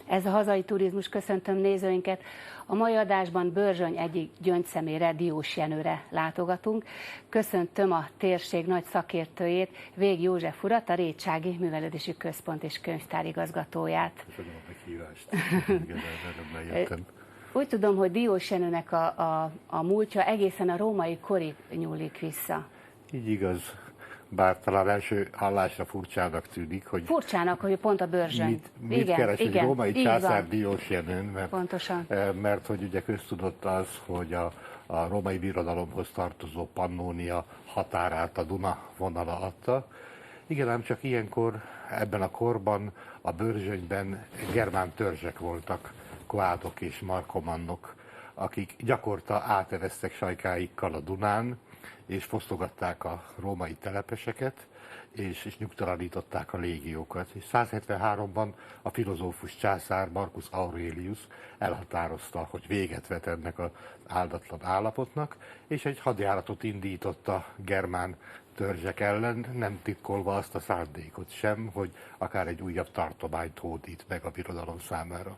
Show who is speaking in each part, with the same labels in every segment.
Speaker 1: Ez a hazai turizmus, köszöntöm nézőinket. A mai adásban Börzsöny egyik gyöngyszemére, Diós Jenőre látogatunk. Köszöntöm a térség nagy szakértőjét, Vég József urat, a Rétsági Művelődési Központ és Könyvtár igazgatóját.
Speaker 2: Köszönöm a meghívást. Igen, örömmel jöttem.
Speaker 1: Úgy tudom, hogy Diós Jenőnek a múltja egészen a római korig nyúlik vissza.
Speaker 2: Így igaz. Bár talán első hallásra furcsának tűnik, hogy...
Speaker 1: Furcsának, hogy pont a Börzsöny.
Speaker 2: Mit keres egy római császár
Speaker 1: van.
Speaker 2: Diós Jenőn, mert hogy ugye köztudott az, hogy a római birodalomhoz tartozó Pannónia határát a Duna vonala adta. Igen, ám csak ilyenkor, ebben a korban a Börzsönyben germán törzsek voltak, kvádok és markomannok, akik gyakorta áteveztek sajkáikkal a Dunán, és fosztogatták a római telepeseket, és nyugtalanították a légiókat. És 173-ban a filozófus császár Marcus Aurelius elhatározta, hogy véget vet ennek az áldatlan állapotnak, és egy hadjáratot indított a germán törzsek ellen, nem titkolva azt a szándékot sem, hogy akár egy újabb tartományt hódít meg a birodalom számára.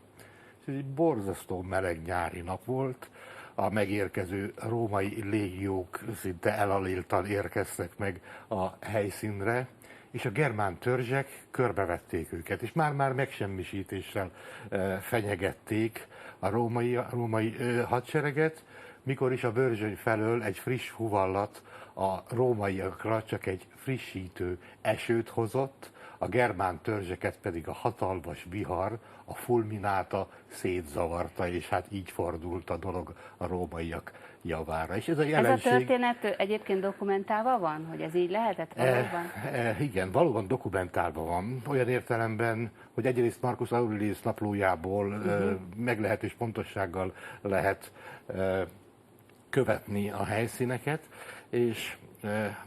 Speaker 2: Ez egy borzasztó meleg nyári nap volt, a megérkező római légiók szinte elaléltan érkeztek meg a helyszínre, és a germán törzsek körbevették őket, és már megsemmisítéssel fenyegették a római hadsereget, mikor is a Börzsöny felől egy friss huvallat a rómaiakra csak egy frissítő esőt hozott, a germán törzseket pedig a hatalmas vihar, a fulmináta szétzavarta, és hát így fordult a dolog a rómaiak javára. És ez a
Speaker 1: történet egyébként dokumentálva van, hogy ez így lehetett valóban?
Speaker 2: Igen, valóban dokumentálva van, olyan értelemben, hogy egyrészt Marcus Aurelius naplójából meglehetős pontossággal lehet követni a helyszíneket, és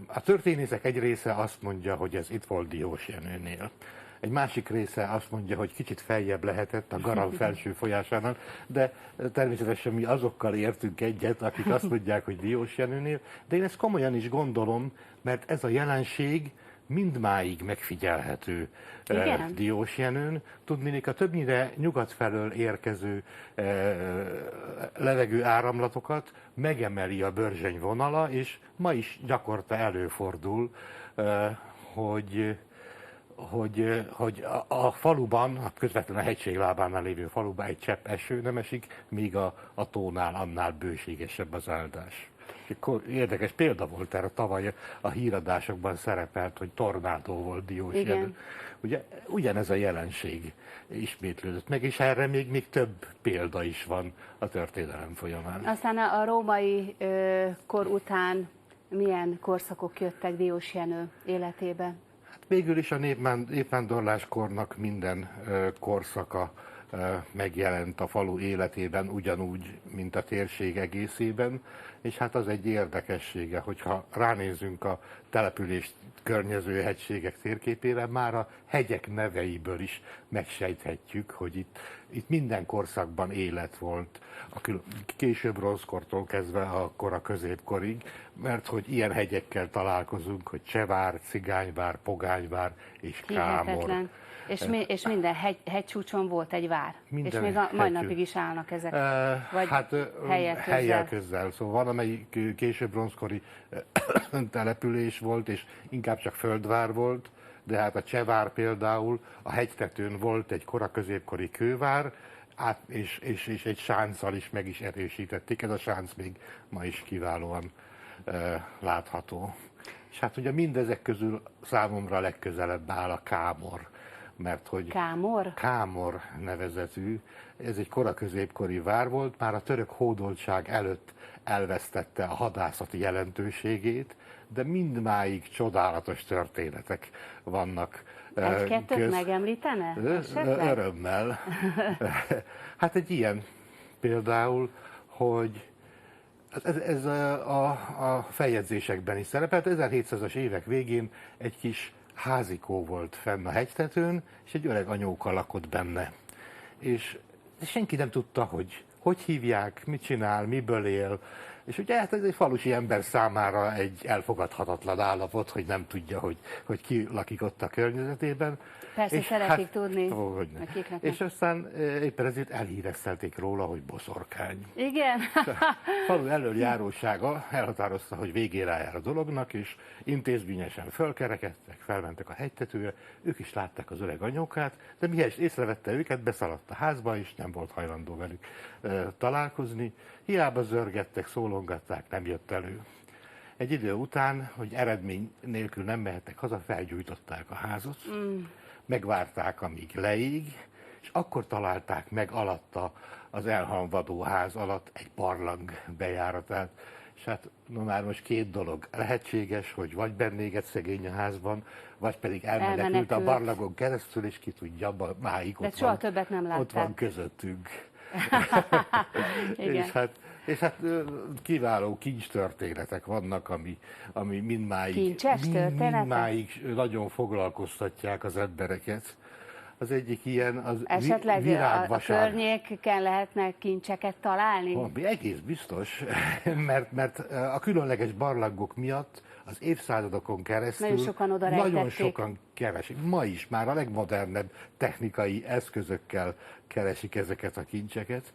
Speaker 2: a történészek egy része azt mondja, hogy ez itt volt Diós Jenőnél. Egy másik része azt mondja, hogy kicsit feljebb lehetett a Garal felső folyásánál, de természetesen mi azokkal értünk egyet, akik azt mondják, hogy Diós Jenőnél, de én ezt komolyan is gondolom, mert ez a jelenség mindmáig megfigyelhető Diós Jenőn. Tudniillik, a többnyire nyugat felől érkező levegő áramlatokat megemeli a Börzsöny vonala, és ma is gyakorta előfordul, hogy a faluban, a közvetlenül a hegység lábánál lévő faluban egy csepp eső nem esik, míg a tónál annál bőségesebb az áldás. Érdekes példa volt erre, tavaly a híradásokban szerepelt, hogy tornádó volt Diós Jenő. Ugye ugyanez a jelenség ismétlődött meg, és erre még több példa is van a történelem folyamán.
Speaker 1: Aztán a római kor után milyen korszakok jöttek Diós Jenő életébe?
Speaker 2: Végül is a népvándorláskornak minden korszaka megjelent a falu életében, ugyanúgy, mint a térség egészében, és hát az egy érdekessége, hogyha ránézünk a települést környező hegységek térképére, már a hegyek neveiből is megsejthetjük, hogy itt minden korszakban élet volt, később bronzkortól kezdve a kora középkorig, mert hogy ilyen hegyekkel találkozunk, hogy Csevár, Cigányvár, Pogányvár és Kámor.
Speaker 1: És minden hegycsúcson volt egy vár,
Speaker 2: minden
Speaker 1: és még a mai napig is állnak ezek, vagy
Speaker 2: hát, helyek közel. Szóval van, amelyik később bronzkori település volt, és inkább csak földvár volt, de hát a Csevár például, a hegytetőn volt egy kora középkori kővár, és egy sánccal is meg is erősítették, ez a sánc még ma is kiválóan látható. És hát ugye mindezek közül számomra legközelebb áll a Kámor, mert hogy Kámor nevezetű, ez egy kora középkori vár volt, már a török hódoltság előtt elvesztette a hadászati jelentőségét, de mindmáig csodálatos történetek vannak.
Speaker 1: Egy-kettőt megemlítene?
Speaker 2: Örömmel. Hát egy ilyen például, hogy ez a feljegyzésekben is szerepelt. 1700-as évek végén egy kis házikó volt fenn a hegytetőn, és egy öreg anyóka lakott benne. És senki nem tudta, hogy hívják, mit csinál, miből él. És ugye hát ez egy falusi ember számára egy elfogadhatatlan állapot, hogy nem tudja, hogy ki lakik ott a környezetében.
Speaker 1: Persze
Speaker 2: és
Speaker 1: szeretik tudni.
Speaker 2: És aztán éppen ezért elhíreztelték róla, hogy boszorkány.
Speaker 1: Igen.
Speaker 2: A falu elöljárósága elhatározta, hogy végére jár a dolognak, és intézményesen fölkerekedtek, felmentek a hegytetőre, ők is látták az öreg anyókát, de mihez észrevette őket, beszaladt a házba, és nem volt hajlandó velük találkozni. Hiába zörgettek, szólongatták, nem jött elő. Egy idő után, hogy eredmény nélkül nem mehettek haza, felgyújtották a házat, megvárták, amíg leég, és akkor találták meg alatta, az elhamvadó ház alatt egy barlang bejáratát. És hát már most két dolog lehetséges, hogy vagy bennéget szegény a házban, vagy pedig elmenekült a barlangon keresztül, és ki tudja, máig
Speaker 1: de soha többet nem látták.
Speaker 2: Ott van közöttünk. És hát kiváló kincstörténetek vannak, ami mindmáig nagyon foglalkoztatják az embereket. Az egyik ilyen az
Speaker 1: esetleg
Speaker 2: virágvasár.
Speaker 1: A környéken lehetne kincseket találni?
Speaker 2: Valami egész biztos, mert a különleges barlangok miatt az évszázadokon keresztül nagyon sokan keresik. Ma is már a legmodernebb technikai eszközökkel keresik ezeket a kincseket.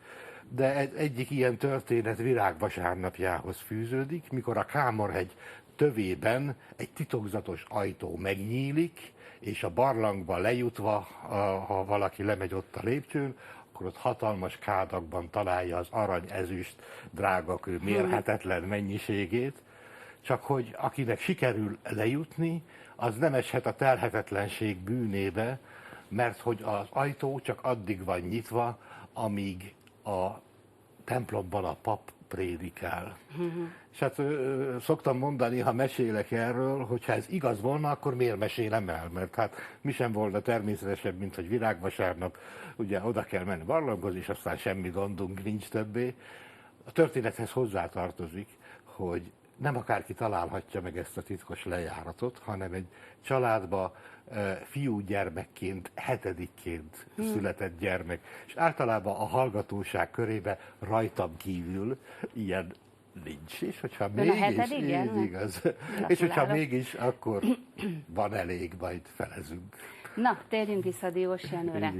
Speaker 2: De egyik ilyen történet virágvasárnapjához fűződik, mikor a Kámorhegy tövében egy titokzatos ajtó megnyílik, és a barlangba lejutva, ha valaki lemegy ott a lépcsőn, akkor ott hatalmas kádakban találja az arany-ezüst drágakő mérhetetlen mennyiségét, csak hogy akinek sikerül lejutni, az nem eshet a telhetetlenség bűnébe, mert hogy az ajtó csak addig van nyitva, amíg a templomban a pap prédikál. És hát szoktam mondani, ha mesélek erről, hogyha ez igaz volna, akkor miért mesélem el? Mert hát mi sem volna természetesebb, mint hogy virágvasárnap, ugye oda kell menni barlanghoz, és aztán semmi gondunk nincs többé. A történethez hozzátartozik, hogy nem akárki találhatja meg ezt a titkos lejáratot, hanem egy családba fiúgyermekként, hetedikként született gyermek. És általában a hallgatóság körében rajtam kívül ilyen nincs. És hogyha mégis, igaz. És hogyha mégis, akkor van elég, majd felezünk.
Speaker 1: Na, térjünk vissza Diós Jenőre.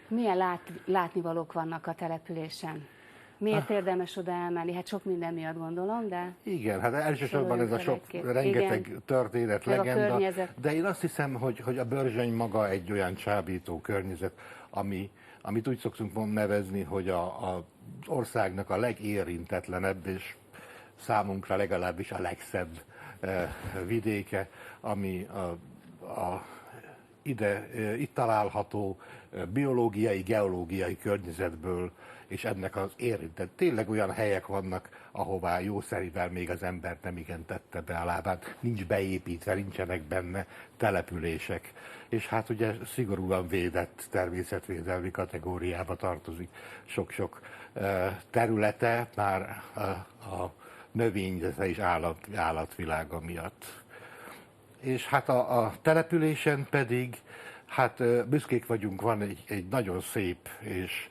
Speaker 1: Milyen látnivalók vannak a településen? Miért érdemes oda elmenni? Hát sok minden miatt gondolom, de...
Speaker 2: Igen, hát elsősorban ez a sok, rengeteg történet, legenda, de én azt hiszem, hogy a Börzsöny maga egy olyan csábító környezet, amit úgy szoktunk nevezni, hogy az országnak a legérintetlenebb, és számunkra legalábbis a legszebb vidéke, ami itt található biológiai, geológiai környezetből, és ennek az érintett. Tényleg olyan helyek vannak, ahová jószerivel még az ember nem igen tette be a lábát, nincs beépítve, nincsenek benne települések. És hát ugye szigorúan védett természetvédelmi kategóriába tartozik sok-sok területe, már a növényzete és állatvilága miatt. És hát a településen pedig, hát büszkék vagyunk, van egy nagyon szép és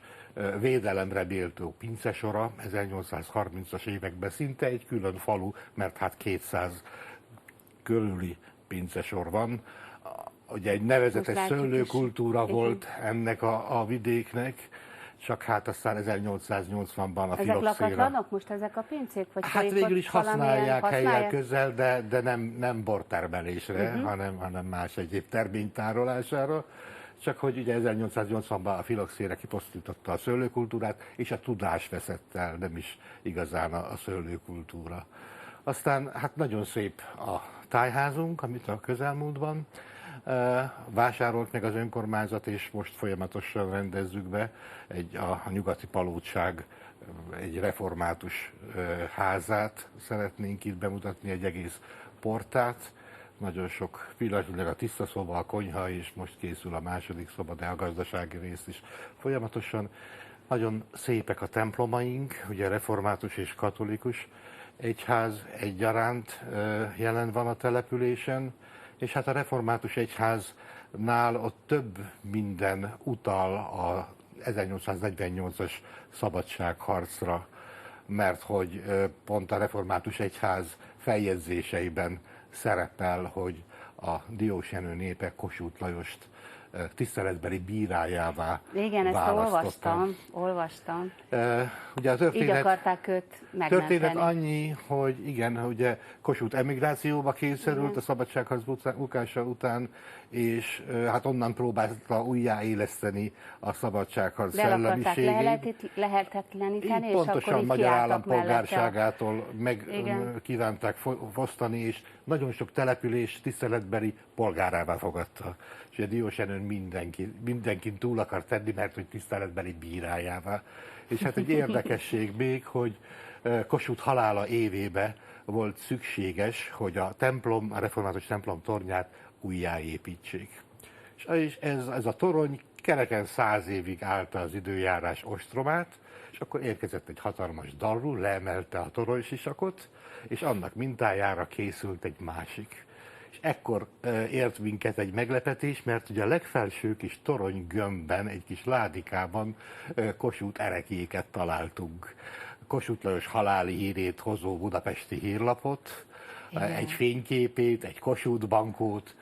Speaker 2: védelemre méltó pincesora, 1830-as években szinte egy külön falu, mert hát 200 körüli pincesor van. Ugye egy nevezetes szőlőkultúra volt ennek a vidéknek, csak hát aztán 1880-ban a filoxéra...
Speaker 1: Ezek lakatlanok most ezek a pincék? Vagy
Speaker 2: hát végül is használják helyjel közel, de nem bortermelésre, hanem más egyéb termény tárolására. Csak hogy ugye 1880-ban a filoxéra kipusztította a szőlőkultúrát, és a tudás veszett el, nem is igazán a szőlőkultúra. Aztán hát nagyon szép a tájházunk, amit a közelmúltban vásárolt meg az önkormányzat, és most folyamatosan rendezzük be a nyugati palótság egy református házát szeretnénk itt bemutatni, egy egész portát. Nagyon sok pillanatnyilag a tiszta szoba, a konyha, és most készül a második szoba, de a gazdasági rész is folyamatosan. Nagyon szépek a templomaink, ugye református és katolikus egyház egyaránt jelen van a településen, és hát a református egyháznál ott több minden utal a 1848-as szabadságharcra, mert hogy pont a református egyház feljegyzéseiben szerepel, hogy a Diósjenő népe Kossuth Lajost tiszteletbeli bírájává
Speaker 1: Igen, ezt
Speaker 2: választotta.
Speaker 1: olvastam.
Speaker 2: Ugye a
Speaker 1: Így akarták őt megmenteni.
Speaker 2: történet annyi, hogy igen, ugye Kossuth emigrációba kényszerült igen. a szabadságharc bukása után, és hát onnan próbálta újjáéleszteni a szabadságharc szellemiségét.
Speaker 1: lehetetleníteni, és
Speaker 2: pontosan
Speaker 1: akkor így
Speaker 2: magyar állampolgárságától meg
Speaker 1: igen.
Speaker 2: kívánták fosztani, és nagyon sok település tiszteletbeli polgárává fogadta. És a Diósjenőn mindenkin túl akar tenni, mert hogy tiszteletbeli bírájává. És hát egy érdekesség még, hogy Kossuth halála évébe volt szükséges, hogy a református templom tornyát újjáépítsék. És ez a torony kereken 100 évig állta az időjárás ostromát, és akkor érkezett egy hatalmas darú, leemelte a toronysisakot, és annak mintájára készült egy másik. És ekkor ért minket egy meglepetés, mert ugye a legfelső kis torony gömbben, egy kis ládikában Kossuth ereklyéket találtunk. Kossuth Lajos haláli hírét hozó budapesti hírlapot, igen. egy fényképét, egy Kossuth bankót,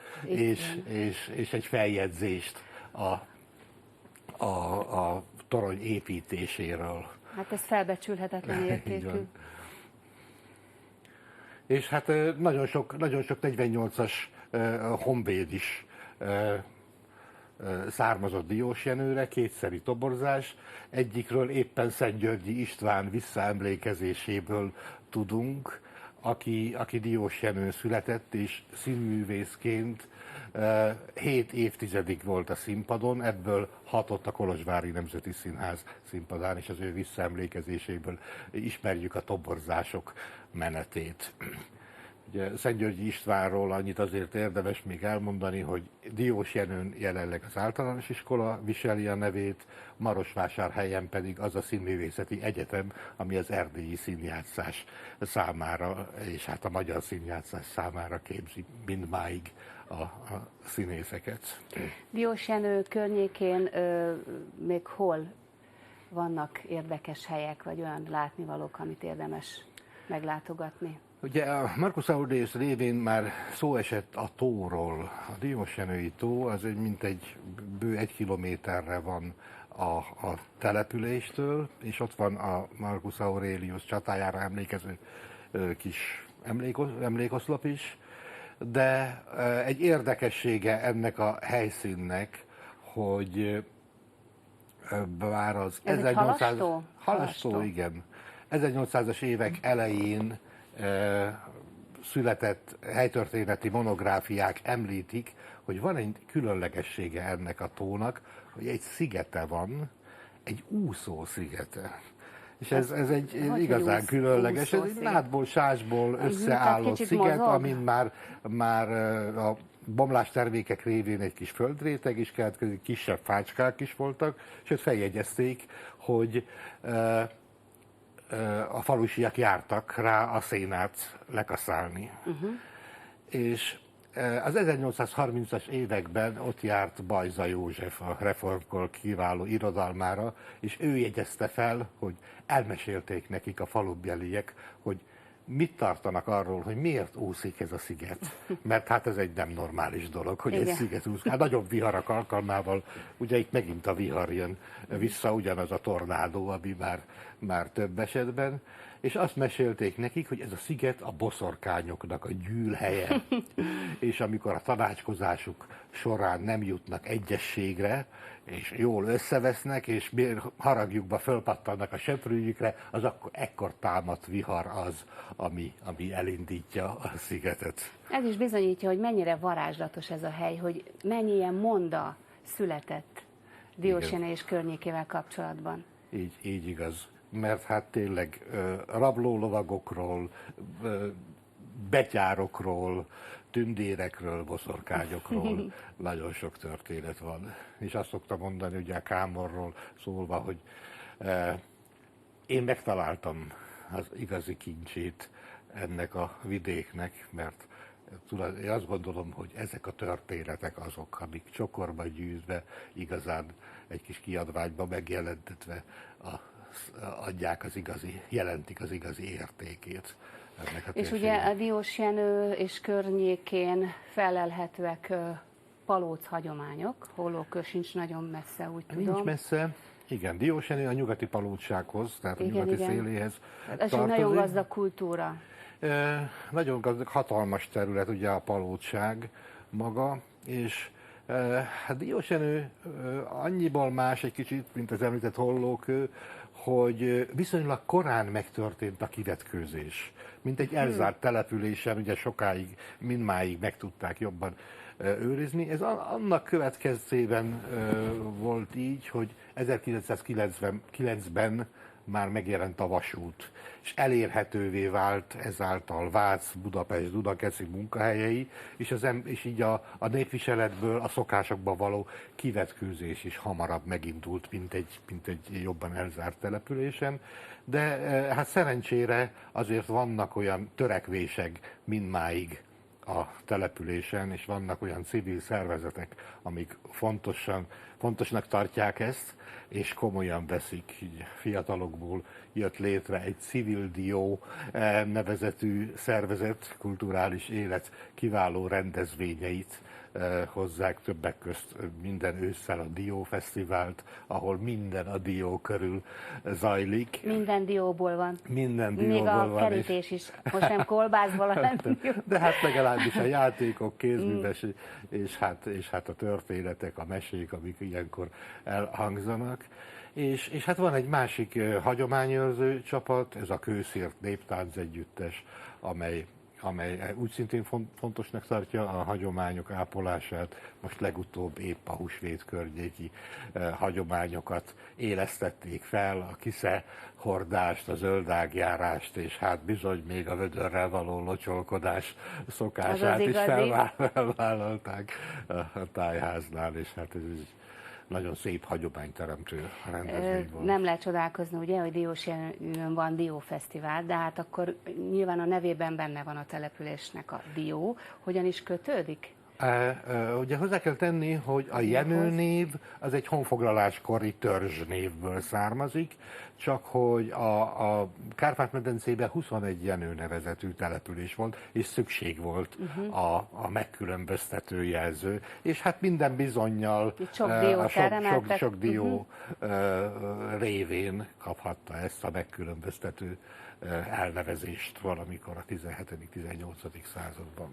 Speaker 2: és egy feljegyzést a torony építéséről.
Speaker 1: Hát ez felbecsülhetetlen értékű.
Speaker 2: És hát nagyon sok 48-as honvéd is származott Diósjenőre, kétszeri toborzás. Egyikről éppen Szentgyörgyi István visszaemlékezéséből tudunk, aki Diósjenőn született, és színművészként 7 évtizedig volt a színpadon, ebből 6 a Kolozsvári Nemzeti Színház színpadán, és az ő visszaemlékezéséből ismerjük a toborzások menetét. Ugye Szentgyörgyi Istvánról annyit azért érdemes még elmondani, hogy Diósjenőn jelenleg az általános iskola viseli a nevét, Marosvásárhelyen pedig az a színművészeti egyetem, ami az erdélyi színjátszás számára, és hát a magyar színjátszás számára képzi mindmáig a színészeket.
Speaker 1: Diósjenő környékén még hol vannak érdekes helyek, vagy olyan látnivalók, amit érdemes meglátogatni?
Speaker 2: Ugye a Marcus Aurelius révén már szó esett a tóról. A Diósjenői tó az mintegy bő 1 kilométerre van a településtől, és ott van a Marcus Aurelius csatájára emlékező kis emlékoszlop is. De egy érdekessége ennek a helyszínnek, hogy bár az 1800... Halastó, igen. 1800-as évek elején született helytörténeti monográfiák említik, hogy van egy különlegessége ennek a tónak, hogy egy szigete van, egy úszó szigete. És ez egy igazán különleges, ez egy nádból, sásból összeálló sziget, amin már a bomlás termékek révén egy kis földréteg is keletkezik, kisebb fácskák is voltak, sőt feljegyezték, hogy a falusiak jártak rá a szénát lekaszálni. És az 1830-as években ott járt Bajza József a reformkor kiváló irodalmára, és ő jegyezte fel, hogy elmesélték nekik a falubeliek, hogy mit tartanak arról, hogy miért úszik ez a sziget. Mert hát ez egy nem normális dolog, hogy egy sziget úszik. Hát nagyobb viharak alkalmával, ugye itt megint a vihar jön vissza, ugyanaz a tornádó, ami már több esetben, és azt mesélték nekik, hogy ez a sziget a boszorkányoknak a gyűlhelye, és amikor a tanácskozásuk során nem jutnak egyességre, és jól összevesznek, és haragjukba fölpattannak a söprűjükre, az ekkor támadt vihar az, ami elindítja a szigetet.
Speaker 1: Ez is bizonyítja, hogy mennyire varázslatos ez a hely, hogy mennyi ilyen monda született Diósjenő és környékével kapcsolatban.
Speaker 2: Így igaz. Mert hát tényleg rablólovagokról, betyárokról, tündérekről, boszorkányokról nagyon sok történet van. És azt szoktam mondani, ugye a Kámorról szólva, hogy én megtaláltam az igazi kincsét ennek a vidéknek, mert én azt gondolom, hogy ezek a történetek azok, amik csokorba gyűjtve, igazán egy kis kiadványba megjelentetve a adják jelentik az igazi értékét ennek a
Speaker 1: És ugye
Speaker 2: térségnek.
Speaker 1: a Diósjenő és környékén felelhetőek palóc hagyományok, Hollókör sincs nagyon messze, úgy tudom.
Speaker 2: Nincs messze. Igen, Diósjenő a nyugati palótsághoz, tehát a nyugati széléhez
Speaker 1: Ez egy
Speaker 2: tartozik.
Speaker 1: nagyon gazdag kultúra.
Speaker 2: Nagyon gazdag, hatalmas terület ugye a palótság maga, és hát Diósjenő annyiból más egy kicsit, mint az említett Hollókő, hogy viszonylag korán megtörtént a kivetkőzés. Mint egy elzárt településen, ugye sokáig, mindmáig meg tudták jobban őrizni. Ez annak következtében volt így, hogy 1999-ben már megjelent a vasút, és elérhetővé vált ezáltal Vác, Budapest, Dunakeszi munkahelyei, és így a népviseletből a szokásokba való kivetkőzés is hamarabb megindult, mint egy jobban elzárt településen. De hát szerencsére azért vannak olyan törekvések mindmáig a településen, és vannak olyan civil szervezetek, amik fontosnak tartják ezt, és komolyan veszik. Így fiatalokból jött létre egy Civil Dió nevezetű szervezet, kulturális élet kiváló rendezvényeit hozzák, többek közt minden ősszel a Diófesztivált, ahol minden a dió körül zajlik.
Speaker 1: Minden dióból van.
Speaker 2: Minden dióból
Speaker 1: még a
Speaker 2: van,
Speaker 1: kerítés is. Most nem kolbászból, hanem
Speaker 2: de hát legalábbis a játékok, kézműves, és hát a történetek, a mesék, amik ilyenkor elhangzanak. És hát van egy másik hagyományőrző csapat, ez a Kőszért Néptánc Együttes, amely úgy szintén fontosnak tartja a hagyományok ápolását. Most legutóbb épp a húsvét környéki hagyományokat élesztették fel, a kisze hordást, a zöldágjárást, és hát bizony még a vödörrel való locsolkodás szokását is felvállalták a tájháznál, és hát ez is nagyon szép hagyományteremtő rendezvény volt.
Speaker 1: Nem lehet csodálkozni, ugye, hogy Diósjenőn van Diófesztivál, de hát akkor nyilván a nevében benne van a településnek a dió. Hogyan is kötődik?
Speaker 2: Ugye hozzá kell tenni, hogy a Jenő név az egy honfoglaláskori törzsnévből származik, csak hogy a Kárpát-medencében 21 Jenő nevezetű település volt, és szükség volt a megkülönböztető jelző. És hát minden bizonnyal sok dió révén kaphatta ezt a megkülönböztető elnevezést valamikor a 17.-18. században.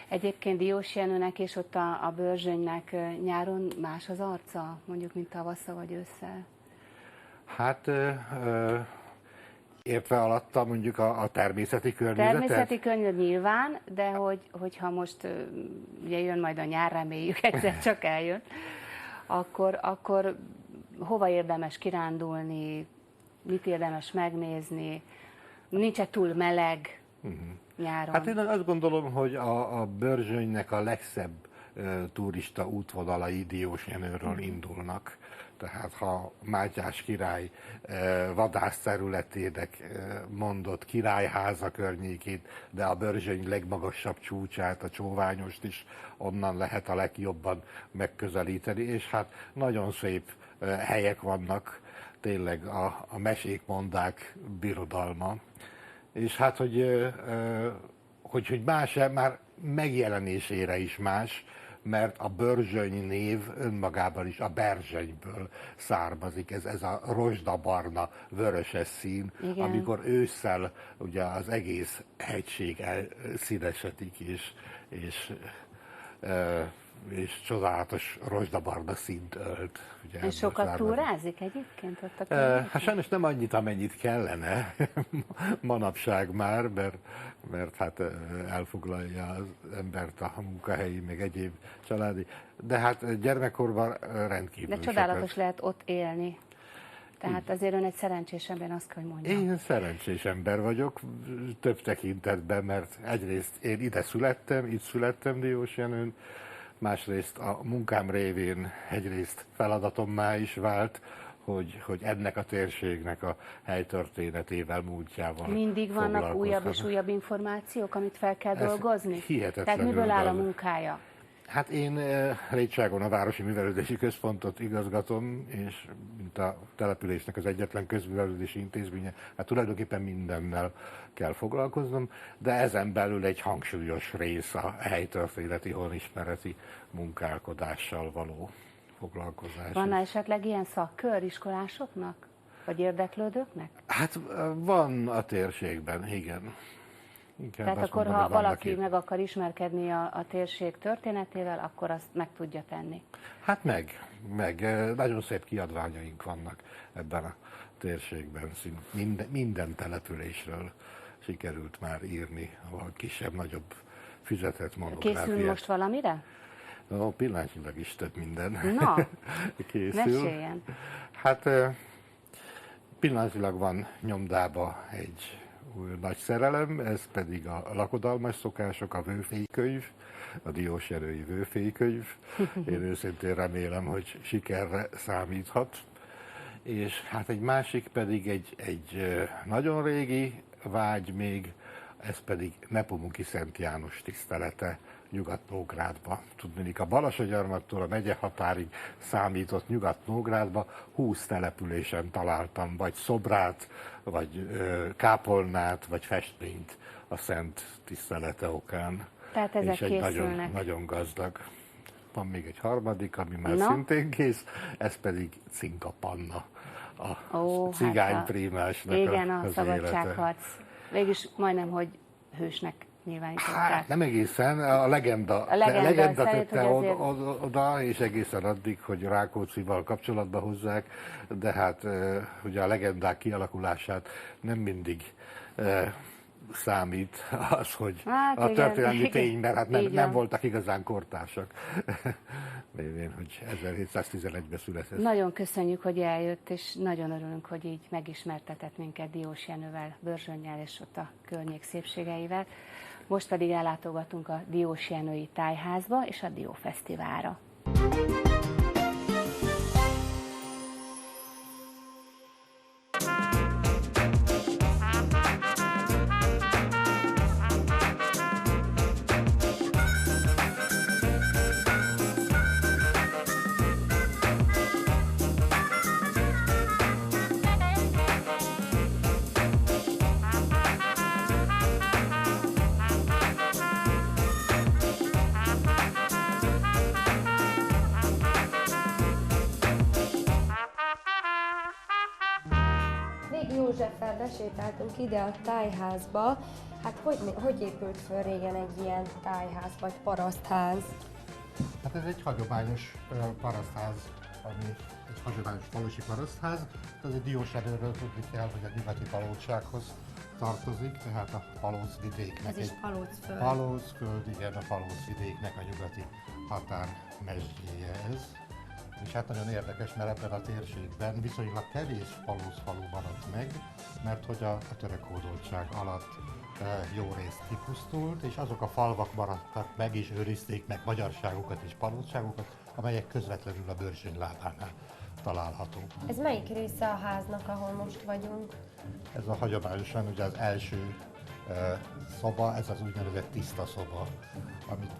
Speaker 1: Egyébként Diósjenőnek és ott a Börzsönynek nyáron más az arca, mondjuk, mint tavasszal vagy ősszel?
Speaker 2: Hát értve alatta mondjuk a természeti környezetet?
Speaker 1: Természeti környezet nyilván, de hogyha most ugye jön majd a nyár, reméljük egyszer csak eljön, akkor hova érdemes kirándulni, mit érdemes megnézni, nincs-e túl meleg nyáron?
Speaker 2: Hát én azt gondolom, hogy a Börzsönynek a legszebb turista útvonalai Diósjenőről indulnak. Tehát ha Mátyás király vadászterületének mondott Királyháza környékét, de a Börzsöny legmagasabb csúcsát, a Csóványost is onnan lehet a legjobban megközelíteni, és hát nagyon szép helyek vannak, tényleg a mesék mondák birodalma. És hát, hogy más-e, már megjelenésére is más, mert a Börzsöny név önmagában is a Berzsenyből származik. Ez a rozsdabarna, vöröses szín, igen. Amikor ősszel ugye az egész hegység elszínesedik, és csodálatos rozsdabarna színt ölt. Ugye
Speaker 1: és sokat túrázik egyébként ott a
Speaker 2: hát sajnos nem annyit, amennyit kellene manapság már, mert hát elfoglalja az embert a munkahelyi, meg egyéb családi. De hát gyermekkorban rendkívül
Speaker 1: de csodálatos lehet ott élni. Tehát azért ön egy szerencsés ember, azt kell, hogy mondjam.
Speaker 2: Én szerencsés ember vagyok, több tekintetben, mert egyrészt én itt születtem Diósjenőn, másrészt a munkám révén egyrészt feladatommá is vált, hogy ennek a térségnek a helytörténetével, múltjával
Speaker 1: mindig vannak újabb és újabb információk, amit fel kell dolgozni?
Speaker 2: Hihetetlenül.
Speaker 1: Tehát miből áll a munkája?
Speaker 2: Hát én Rétságon a Városi Művelődési Központot igazgatom, és mint a településnek az egyetlen közművelődési intézménye, hát tulajdonképpen mindennel kell foglalkoznom, de ezen belül egy hangsúlyos rész a helytörténeti, honismereti munkálkodással való foglalkozás.
Speaker 1: Van esetleg ilyen szakkör iskolásoknak, vagy érdeklődőknek?
Speaker 2: Hát van a térségben, igen.
Speaker 1: Tehát akkor, ha valaki meg akar ismerkedni a térség történetével, akkor azt meg tudja tenni.
Speaker 2: Hát meg. Nagyon szép kiadványaink vannak ebben a térségben. Minden településről sikerült már írni a kisebb-nagyobb füzetett monográfiát.
Speaker 1: Készül most valamire?
Speaker 2: No, pillanatnyilag is több minden
Speaker 1: Na,
Speaker 2: készül.
Speaker 1: meséljen.
Speaker 2: Hát pillanatnyilag van nyomdába egy új nagy szerelem, ez pedig a lakodalmas szokások, a vőfélykönyv, a Diósjenői vőfélykönyv. Én őszintén remélem, hogy sikerre számíthat. És hát egy másik pedig egy nagyon régi vágy még, ez pedig Nepomuki Szent János tisztelete Nyugat-Nógrádba. Tudnék, a Balassagyarmattól a megye határig számított Nyugat-Nógrádba 20 településen találtam, vagy szobrát, vagy kápolnát, vagy festményt a szent tisztelete okán.
Speaker 1: Tehát ezek
Speaker 2: és egy
Speaker 1: készülnek.
Speaker 2: nagyon gazdag. Van még egy harmadik, ami már szintén kész, ez pedig Cinka Panna, a cigányprímásnak
Speaker 1: igen,
Speaker 2: az
Speaker 1: a szabadságharc. Végülis majdnem, hogy hősnek nyilvánították.
Speaker 2: Hát nem egészen, a legenda tette oda, és egészen addig, hogy Rákóczival kapcsolatba hozzák, de hát ugye a legendák kialakulását nem mindig számít az, hogy
Speaker 1: hát
Speaker 2: a történelmi
Speaker 1: igen,
Speaker 2: tény, mert hát nem voltak igazán kortársak. Lévén, hogy 1711-ben született.
Speaker 1: Nagyon köszönjük, hogy eljött, és nagyon örülünk, hogy így megismertetett minket Diós Jenővel, Börzsönnyel és ott a környék szépségeivel. Most pedig ellátogatunk a Diós Jenői Tájházba és a Diófesztiválra.
Speaker 3: Józseffel besétáltunk ide a tájházba. Hát hogy épült föl régen egy ilyen tájház vagy parasztház?
Speaker 2: Hát ez egy hagyományos parasztház, ami egy hagyományos falusi parasztház. Ez egy Diósjenőről tudni kell, hogy a nyugati palócsághoz tartozik, tehát a Palóc-vidéknek.
Speaker 3: Ez is Palóc-föld.
Speaker 2: Palóc-föld, igen, a Palóc-vidéknek a nyugati határmezdjéje ez. És hát nagyon érdekes, mert ebben a térségben viszonylag kevés falu maradt meg, mert hogy a török hódoltság alatt jó részt kipusztult, és azok a falvak maradtak meg, és őrizték meg magyarságokat és palócságokat, amelyek közvetlenül a Börzsöny lábánál található.
Speaker 3: Ez melyik része a háznak, ahol most vagyunk?
Speaker 2: Ez a hagyományosan ugye az első szoba, ez az úgynevezett tiszta szoba, amit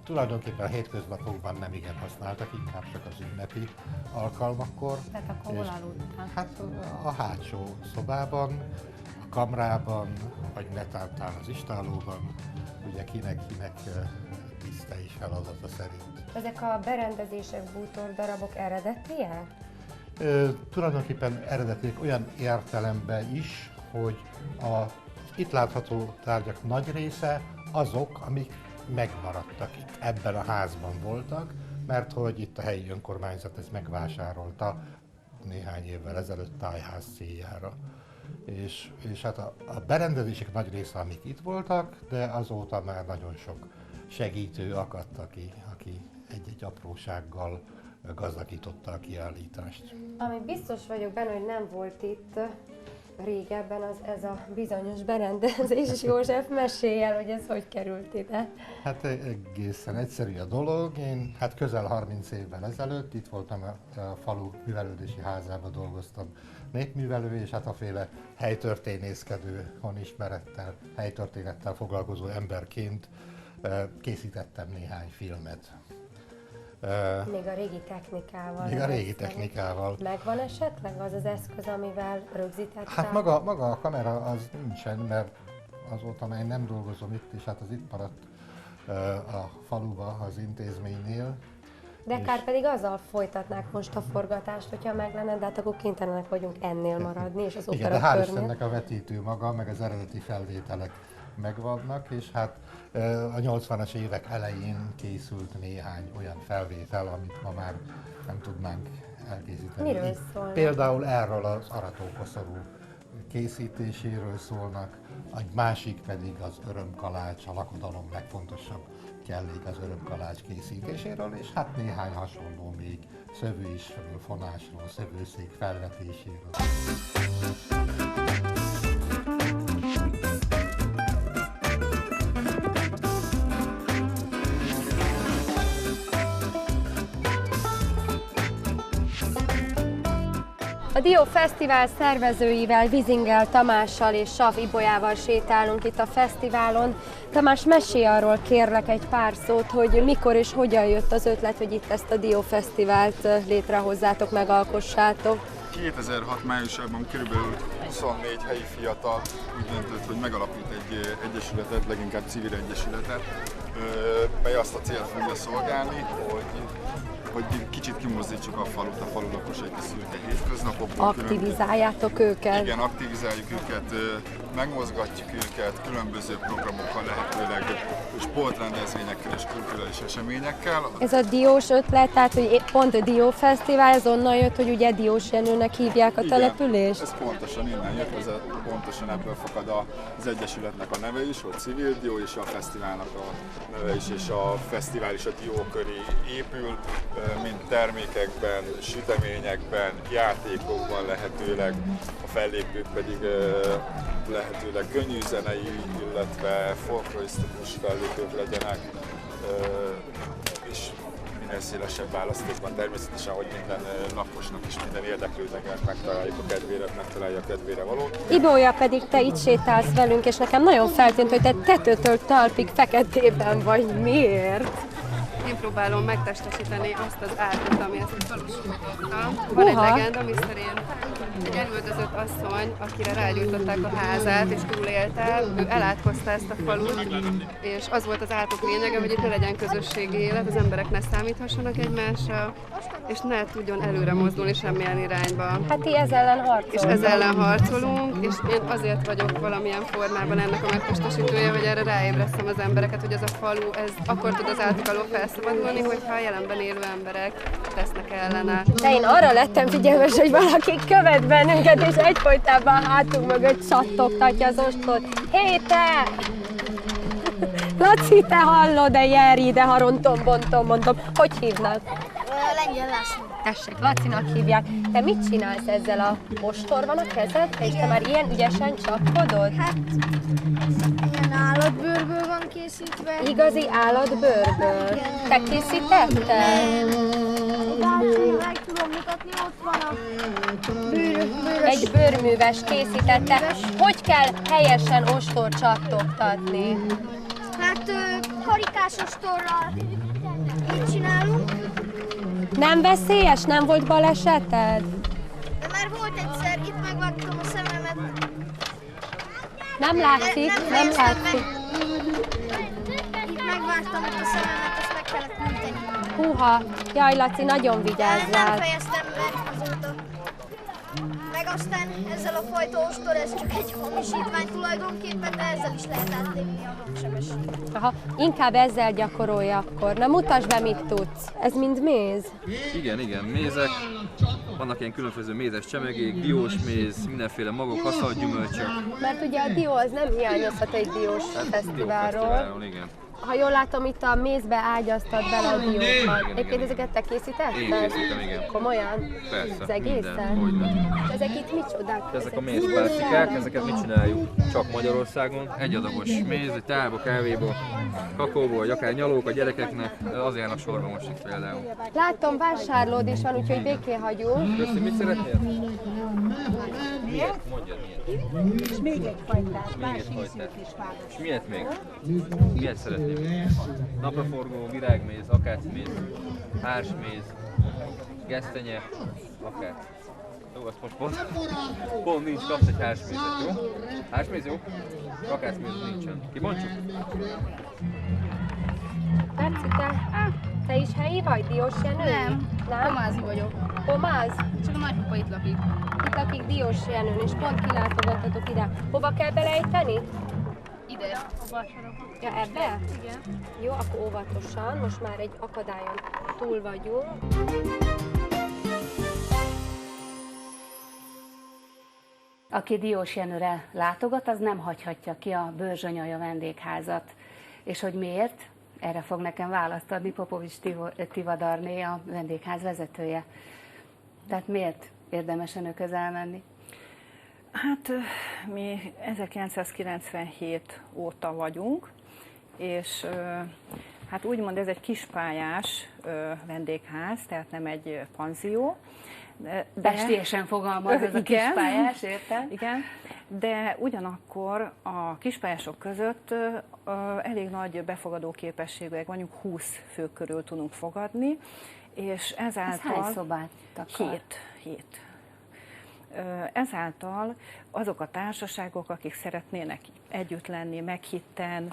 Speaker 2: tulajdonképpen a hétköznapokban nem igen használtak, inkább csak az ünnepi alkalmakkor.
Speaker 3: Tehát akkor hol aludtak?
Speaker 2: Hát a hátsó szobában, a kamrában, vagy netán az istálóban, ugye kinek tiszte és feladata szerint.
Speaker 3: Ezek a berendezések, bútordarabok eredetiek?
Speaker 2: Tulajdonképpen eredetiek olyan értelemben is, hogy a itt látható tárgyak nagy része azok, amik megmaradtak itt, ebben a házban voltak, mert hogy itt a helyi önkormányzat ezt megvásárolta néhány évvel ezelőtt tájház céljára. És hát a berendezések nagy része, amik itt voltak, de azóta már nagyon sok segítő akadt, aki egy-egy aprósággal gazdagította a kiállítást.
Speaker 3: Ami biztos vagyok benne, hogy nem volt itt régebben, az ez a bizonyos berendezés. József, mesélj el, hogy ez hogy került ide.
Speaker 2: Hát egészen egyszerű a dolog. Én hát közel 30 évvel ezelőtt itt voltam a falu művelődési házában, dolgoztam népművelő, és hát aféle helytörténészkedő, honismerettel, helytörténettel foglalkozó emberként készítettem néhány filmet
Speaker 3: Még a régi technikával.
Speaker 2: Még a régi technikával.
Speaker 3: Megvan esetleg az az eszköz, amivel rögzítettem?
Speaker 2: Hát maga a kamera az nincsen, mert azóta már én nem dolgozom itt, és hát az itt maradt a faluba, az intézménynél.
Speaker 3: De kár pedig azzal folytatnák most a forgatást, hogyha meg lenne, de hát akkor kénytelenek vagyunk ennél maradni, és az
Speaker 2: igen, de hál'
Speaker 3: operatőrnél.
Speaker 2: Istennek a vetítő maga, meg az eredeti felvételek megvannak, és hát a 80-as évek elején készült néhány olyan felvétel, amit ma már nem tudnánk elkészíteni.
Speaker 3: Miről szól?
Speaker 2: Például erről az aratókoszorú készítéséről szólnak, egy másik pedig az örömkalács, a lakodalom legfontosabb kellék az örömkalács készítéséről, és hát néhány hasonló még szövőisről, fonásról, szövőszék felvetéséről.
Speaker 3: A Dió Fesztivál szervezőivel, Vizingel Tamással és Sav Ibolyával sétálunk itt a fesztiválon. Tamás, mesélj arról kérlek egy pár szót, hogy mikor és hogyan jött az ötlet, hogy itt ezt a Dió Fesztivált létrehozzátok, megalkossátok.
Speaker 4: 2006 májusában körülbelül 24 helyi fiatal úgy döntött, hogy megalapít egy egyesületet, leginkább civil egyesületet, mely azt a célt fogja szolgálni, hogy kicsit kimozdítsuk a falut, a falu lakosait a szürke hétköznapokból.
Speaker 3: Aktivizáljátok őket?
Speaker 4: Igen, aktivizáljuk őket, megmozgatjuk őket különböző programokkal, lehetőleg sportrendezvényekkel és kulturális eseményekkel.
Speaker 3: Ez a diós ötlet, tehát hogy pont a Dió Fesztivál, ez onnan jött, hogy ugye Diós Jenőnek hívják a
Speaker 4: Igen,
Speaker 3: települést?
Speaker 4: ez pontosan innen jött, pontosan ebből fakad az egyesületnek a neve is, hogy Civil Dió, és a fesztiválnak a neve is, és a fesztivál is a dió köré épül, mind termékekben, süteményekben, játékokban lehetőleg, a fellépők pedig lehetőleg könnyű zenei, illetve folklorisztikus fellépők legyenek, és minél szélesebb választékban természetesen, hogy minden lakosnak és minden érdeklődőnek megtalálja a kedvére valót.
Speaker 3: Ibolya, pedig te itt sétálsz velünk, és nekem nagyon feltűnt, hogy te tetőtől talpig feketében vagy. Miért?
Speaker 5: Én próbálom megtestesíteni azt az árnyat, ami ezt valósította. Van egy legenda, miszerint egy elüldözött asszony, akire rágyújtották a házát és túlélte, ő elátkozta ezt a falut, és az volt az átok lényege, hogy itt ne legyen közösségi élet, az emberek ne számíthassanak egymásra, és ne tudjon előre mozdulni semmilyen irányba.
Speaker 3: Hát ti ez ellen harcolunk.
Speaker 5: És ez ellen harcolunk, és én azért vagyok valamilyen formában ennek a megtestesítője, hogy erre ráébresztem az embereket, hogy ez a falu, ez akkor tud az átok alól felszabadulni, hogyha a jelenben élő emberek tesznek ellene.
Speaker 3: De én arra lettem figyelmes, hogy valaki követ bennünket, és egyfolytában hátunk mögött csattogtatja az ostot. Hé te! Laci, te hallod, de Jeri, de harontom-bontom, mondom. Hogy hívnak?
Speaker 6: Lengyel László.
Speaker 3: Tessék, Lacinak hívják. Te mit csinálsz ezzel a ostor van a kezedben, és te már ilyen ügyesen csapkodod?
Speaker 6: Hát, ilyen állatbőrből van készítve.
Speaker 3: Igazi állatbőrből. Te készítetted?
Speaker 6: Meg tudom mutatni, ott van a bőrös.
Speaker 3: Egy bőrműves készítette. Hogy kell helyesen ostor csattogtatni?
Speaker 6: Hát karikás ostorral így csinálunk.
Speaker 3: Nem veszélyes? Nem volt baleseted?
Speaker 6: De már volt egyszer, itt megvágtam a szememet.
Speaker 3: Nem látszik, nem látszik.
Speaker 6: Itt megvágtam a szememet, azt meg kellett műteni.
Speaker 3: Húha, jaj Laci, nagyon vigyázz
Speaker 6: Nem
Speaker 3: rád.
Speaker 6: fejeztem be azóta. Meg aztán ezzel a fajta ostor, ez csak egy hamisítvány tulajdonképpen, de ezzel is lehet átlépni a hangsebességet.
Speaker 3: Aha, inkább ezzel gyakorolj akkor. Na mutasd be, mit tudsz. Ez mind méz?
Speaker 7: Igen, mézek. Vannak ilyen különböző mézes csemegék, diós méz, mindenféle magok, haszalgyümölcsök.
Speaker 3: Mert ugye a dió az nem hiányozhat egy diós fesztiválról.
Speaker 7: Igen.
Speaker 3: Ha jól látom, itt a mézbe ágyaztad bele a diókat.
Speaker 7: Igen,
Speaker 3: Egyébként
Speaker 7: igen.
Speaker 3: ezeket te készítetted?
Speaker 7: Én készítem, igen.
Speaker 3: Komolyan?
Speaker 7: Persze,
Speaker 3: Az egészen?
Speaker 7: hogyne.
Speaker 3: Ezek itt micsodák?
Speaker 7: Ezek a mézpálcikák, ezeket mit csináljuk csak Magyarországon. Egy adagos méz, egy tálba, kávéba, kakaóból, vagy akár nyalók a gyerekeknek, az járnak sorba most itt például.
Speaker 3: Látom, vásárlód is van, úgyhogy békén hagyunk.
Speaker 7: Köszi, mit szeretnél? Miért? Mondjad miért.
Speaker 8: És még egy fajtát,
Speaker 7: Még egy fajtát. És miért még? Miért szeretnél? napraforgó, virágméz, akácméz, hársméz, gesztenye, akác. Jó, azt most pont nincs, kapsz egy hársmézet, jó? Hársméz jó? Akácméz nincsen. Kibontjuk?
Speaker 3: Berci, te is helyi vagy, Diós Jenő?
Speaker 5: Nem,
Speaker 3: Nem?
Speaker 5: Pomázi vagyok.
Speaker 3: Pomáz?
Speaker 5: Csak a nagypapa itt lakik.
Speaker 3: Itt lakik Diós Jenőn, és pont kilátogattatok ide. Hova kell belejteni?
Speaker 5: Ide, a bal sarokba.
Speaker 3: Ja, ebbe?
Speaker 5: Igen.
Speaker 3: Jó, akkor óvatosan, most már egy akadályon túl vagyunk.
Speaker 1: Aki Diós Jenőre látogat, az nem hagyhatja ki a Börzsöny-Alja vendégházat. És hogy miért? Erre fog nekem választ adni Popovics Tivadarné, a vendégház vezetője. Tehát miért érdemes önökhöz elmenni?
Speaker 8: Hát mi 1997 óta vagyunk, és hát úgymond ez egy kispályás vendégház, tehát nem egy panzió.
Speaker 1: Pestélyesen fogalmaz ez a kispályás, érted?
Speaker 8: Igen, de ugyanakkor a kispályások között elég nagy befogadó képességűek vagyunk, 20 fő körül tudunk fogadni, és ezáltal...
Speaker 1: Ez hány szobát akar?
Speaker 8: 7. Ezáltal azok a társaságok, akik szeretnének együtt lenni, meghitten,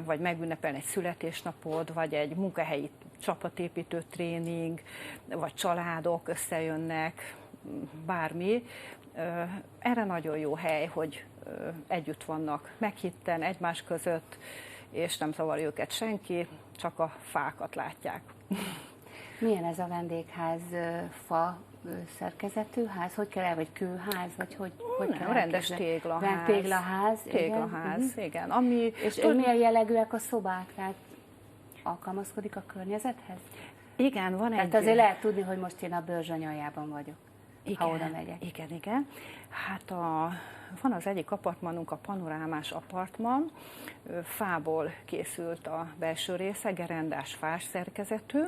Speaker 8: vagy megünnepelni egy születésnapot, vagy egy munkahelyi csapatépítő tréning, vagy családok összejönnek, bármi. Erre nagyon jó hely, hogy együtt vannak meghitten, egymás között, és nem zavarja őket senki, csak a fákat látják.
Speaker 1: Milyen ez a vendégház, fa szerkezetű ház? Hogy kell el, vagy kőház, vagy hogy kell
Speaker 8: rendes téglaház.
Speaker 1: Téglaház,
Speaker 8: Téglaház, igen. Ami,
Speaker 1: és milyen jellegűek a szobák? Tehát alkalmazkodik a környezethez?
Speaker 8: Igen, van
Speaker 1: Tehát
Speaker 8: egy...
Speaker 1: azért lehet tudni, hogy most én a Börzsöny-Aljában vagyok, ha oda megyek.
Speaker 8: Igen. Hát van az egyik apartmanunk, a panorámás apartman, fából készült a belső része, gerendás fás szerkezetű,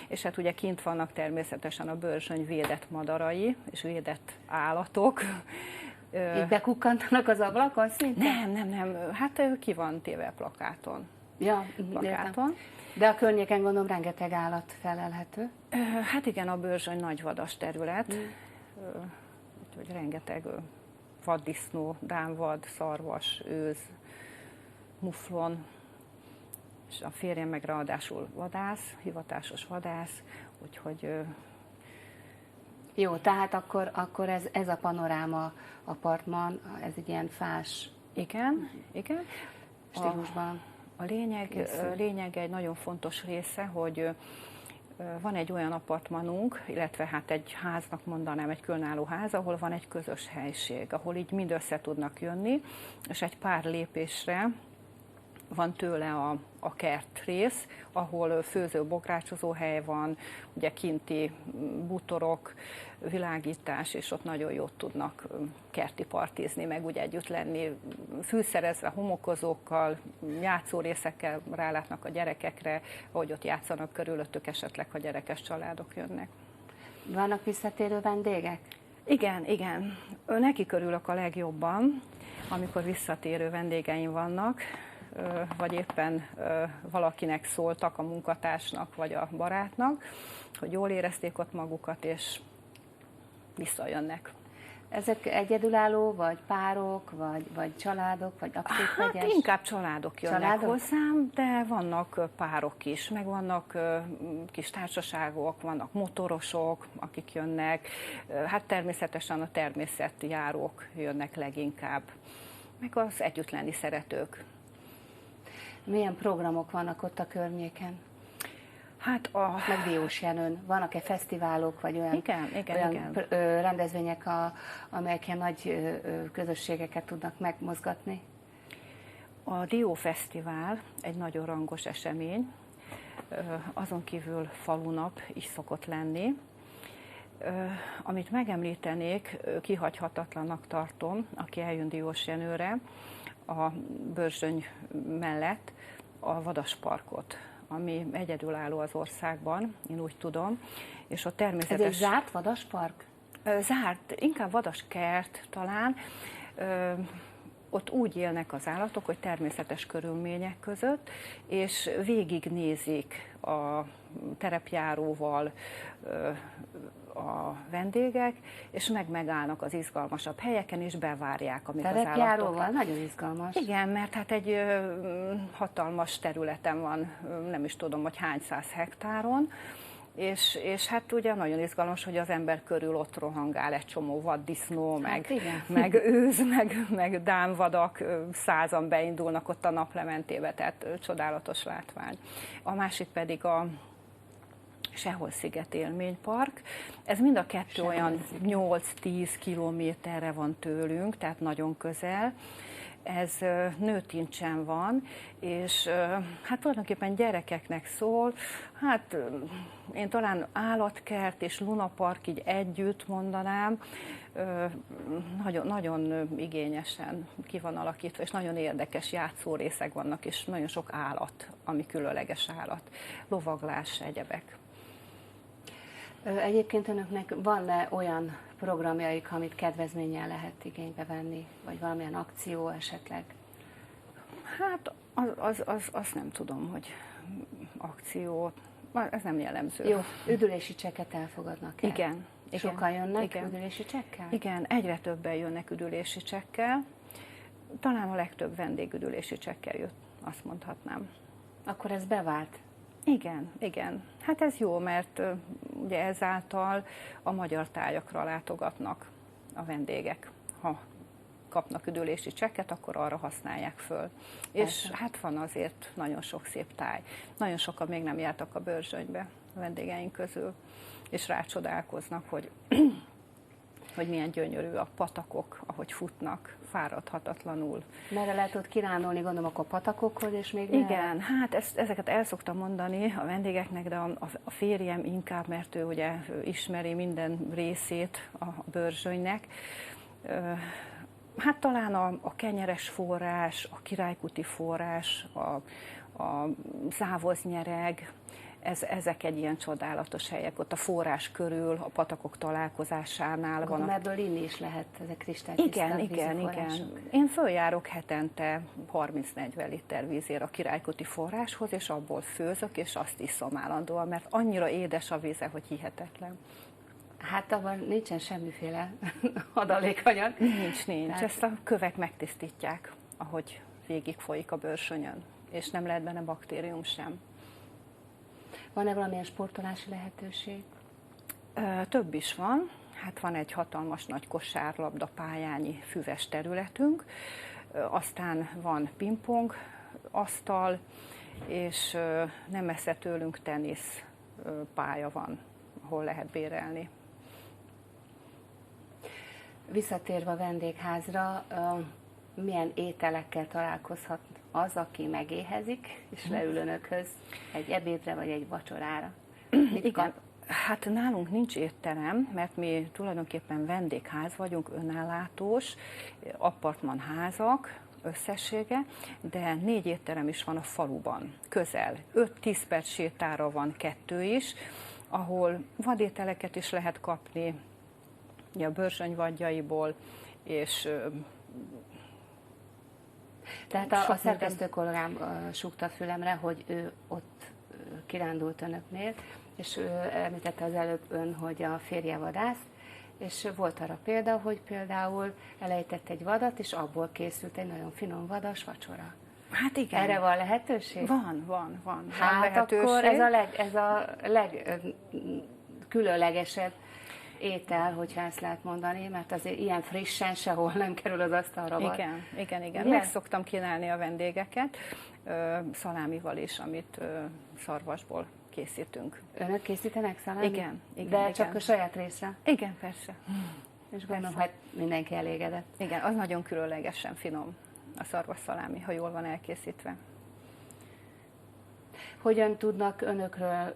Speaker 8: és hát ugye kint vannak természetesen a Börzsöny védett madarai és védett állatok.
Speaker 1: Itt bekukkantanak az ablakon szinte?
Speaker 8: Nem, hát ki van téve plakáton.
Speaker 1: Ja,
Speaker 8: plakáton.
Speaker 1: De a környéken gondolom rengeteg állat felelhető.
Speaker 8: Hát igen, a Börzsöny nagyvadas terület, úgyhogy rengeteg vaddisznó, dámvad, szarvas, őz, muflon, és a férjem meg ráadásul vadász, hivatásos vadász, úgyhogy...
Speaker 1: Jó, tehát akkor ez a panoráma apartman, ez egy ilyen fás
Speaker 8: igen.
Speaker 1: stílusban.
Speaker 8: A lényeg egy nagyon fontos része, hogy van egy olyan apartmanunk, illetve hát egy háznak mondanám, egy különálló ház, ahol van egy közös helység, ahol így mind össze tudnak jönni, és egy pár lépésre van tőle a kertrész, ahol főző, bográcsozó hely van, ugye kinti bútorok, világítás, és ott nagyon jót tudnak kerti partizni, meg úgy együtt lenni, fűszerezve, homokozókkal, játszórészekkel rálátnak a gyerekekre, ahogy ott játszanak körülöttük esetleg, ha gyerekes családok jönnek.
Speaker 1: Vannak visszatérő vendégek?
Speaker 8: Igen. Neki körülök a legjobban, amikor visszatérő vendégeim vannak, vagy éppen valakinek szóltak, a munkatársnak vagy a barátnak, hogy jól érezték ott magukat, és visszajönnek.
Speaker 1: Ezek egyedülálló, vagy párok, vagy családok, vagy abszolút vegyes?
Speaker 8: Hát inkább családok jönnek hozzám, de vannak párok is, meg vannak kis társaságok, vannak motorosok, akik jönnek, hát természetesen a természetjárók jönnek leginkább, meg az együtt lenni szeretők.
Speaker 1: Milyen programok vannak ott a környéken?
Speaker 8: Hát
Speaker 1: meg Diós Jenőn. Vannak-e fesztiválok, vagy olyan
Speaker 8: igen.
Speaker 1: Rendezvények, amelyek ilyen nagy közösségeket tudnak megmozgatni?
Speaker 8: A Dió Fesztivál egy nagyon rangos esemény, azon kívül falunap is szokott lenni. Amit megemlítenék, kihagyhatatlannak tartom, aki eljön Diós Jenőre, a Börzsöny mellett a Vadasparkot, ami egyedülálló az országban, én úgy tudom. És ott természetes...
Speaker 1: Ez egy zárt vadaspark?
Speaker 8: Zárt, inkább vadaskert talán. ott úgy élnek az állatok, hogy természetes körülmények között, és végignézik a terepjáróval a vendégek, és megállnak az izgalmasabb helyeken, és bevárják, amik az állatok.
Speaker 1: Terepjáróval? Nagyon izgalmas.
Speaker 8: Igen, mert hát egy hatalmas területen van, nem is tudom, hogy hány száz hektáron, és hát ugye nagyon izgalmas, hogy az ember körül ott rohangál egy csomó vaddisznó, meg őz, meg dámvadak, 100-an beindulnak ott a naplementébe, tehát csodálatos látvány. A másik pedig a Sehol-sziget élménypark. Ez mind a kettő olyan 8-10 kilométerre van tőlünk, tehát nagyon közel. Ez Nőtincsen van, és hát tulajdonképpen gyerekeknek szól, hát én talán állatkert és lunapark így együtt mondanám, nagyon, nagyon igényesen ki van alakítva, és nagyon érdekes játszórészek vannak, és nagyon sok állat, ami különleges állat, lovaglás, egyebek.
Speaker 1: Egyébként önöknek van-e olyan programjaik, amit kedvezménnyel lehet igénybe venni, vagy valamilyen akció esetleg?
Speaker 8: Hát azt nem tudom, hogy akció, ez nem jellemző.
Speaker 1: Jó, üdülési csekket elfogadnak-e?
Speaker 8: Igen.
Speaker 1: Sokan jönnek üdülési csekkel?
Speaker 8: Igen, egyre többen jönnek üdülési csekkel. Talán a legtöbb vendég üdülési csekkel jött, azt mondhatnám.
Speaker 1: Akkor ez bevált?
Speaker 8: Igen, igen. Hát ez jó, mert ugye ezáltal a magyar tájakra látogatnak a vendégek. Ha kapnak üdülési csekket, akkor arra használják föl. És hát van azért nagyon sok szép táj. Nagyon sokan még nem jártak a Börzsönybe a vendégeink közül, és rácsodálkoznak, hogy milyen gyönyörű a patakok, ahogy futnak, fáradhatatlanul.
Speaker 1: Merre lehet ott kirándulni, gondolom, akkor patakokhoz, és még
Speaker 8: igen, hát ezeket el szoktam mondani a vendégeknek, de a férjem inkább, mert ő ugye ismeri minden részét a Börzsönynek. Hát talán a Kenyeres forrás, a Királykuti forrás, a Závoznyereg, ezek egy ilyen csodálatos helyek, ott a forrás körül, a patakok találkozásánál van.
Speaker 1: Ebből inni is lehet, ezek kristálytiszta
Speaker 8: Igen. Én följárok hetente 30-40 liter vízért a Királykuti forráshoz, és abból főzök, és azt iszom állandóan, mert annyira édes a víze, hogy hihetetlen.
Speaker 1: Hát abban nincsen semmiféle adalékanyag.
Speaker 8: Nincs. Tehát... Ezt a kövek megtisztítják, ahogy végig folyik a Börzsönyön, és nem lehet benne baktérium sem.
Speaker 1: Van-e valamilyen sportolási lehetőség?
Speaker 8: Több is van. Hát van egy hatalmas nagy kosárlabda pályányi füves területünk, aztán van pingpong asztal, és nem messze tőlünk tenisz pálya van, ahol lehet bérelni.
Speaker 1: Visszatérve a vendégházra, milyen ételekkel találkozhat az, aki megéhezik, és leül önökhöz egy ebédre vagy egy vacsorára?
Speaker 8: Igen, hát nálunk nincs étterem, mert mi tulajdonképpen vendégház vagyunk, önellátós, apartmanházak összessége, de 4 étterem is van a faluban, közel. 5-10 perc sétára van 2 is, ahol vadételeket is lehet kapni, a Börzsöny vadjaiból, és
Speaker 1: tehát a szerkesztő kollégám súgta a fülemre, hogy ő ott kirándult önöknél, és ő említette az előbb ön, hogy a férje vadász, és volt arra példa, hogy például elejtett egy vadat, és abból készült egy nagyon finom vadas vacsora.
Speaker 8: Hát igen.
Speaker 1: Erre van lehetőség?
Speaker 8: Van.
Speaker 1: Hát
Speaker 8: lehetőség.
Speaker 1: Akkor ez a legkülönlegesebb étel, hogyha ezt lehet mondani, mert azért ilyen frissen sehol nem kerül az asztalra.
Speaker 8: Igen. Meg szoktam kínálni a vendégeket, szalámival is, amit szarvasból készítünk.
Speaker 1: Önök készítenek szalámit?
Speaker 8: Igen.
Speaker 1: De csak a saját részre?
Speaker 8: Igen, persze.
Speaker 1: És gondolom, hogy mindenki elégedett.
Speaker 8: Igen, az nagyon különlegesen finom, a szarvas szalámi, ha jól van elkészítve.
Speaker 1: Hogyan tudnak önökről,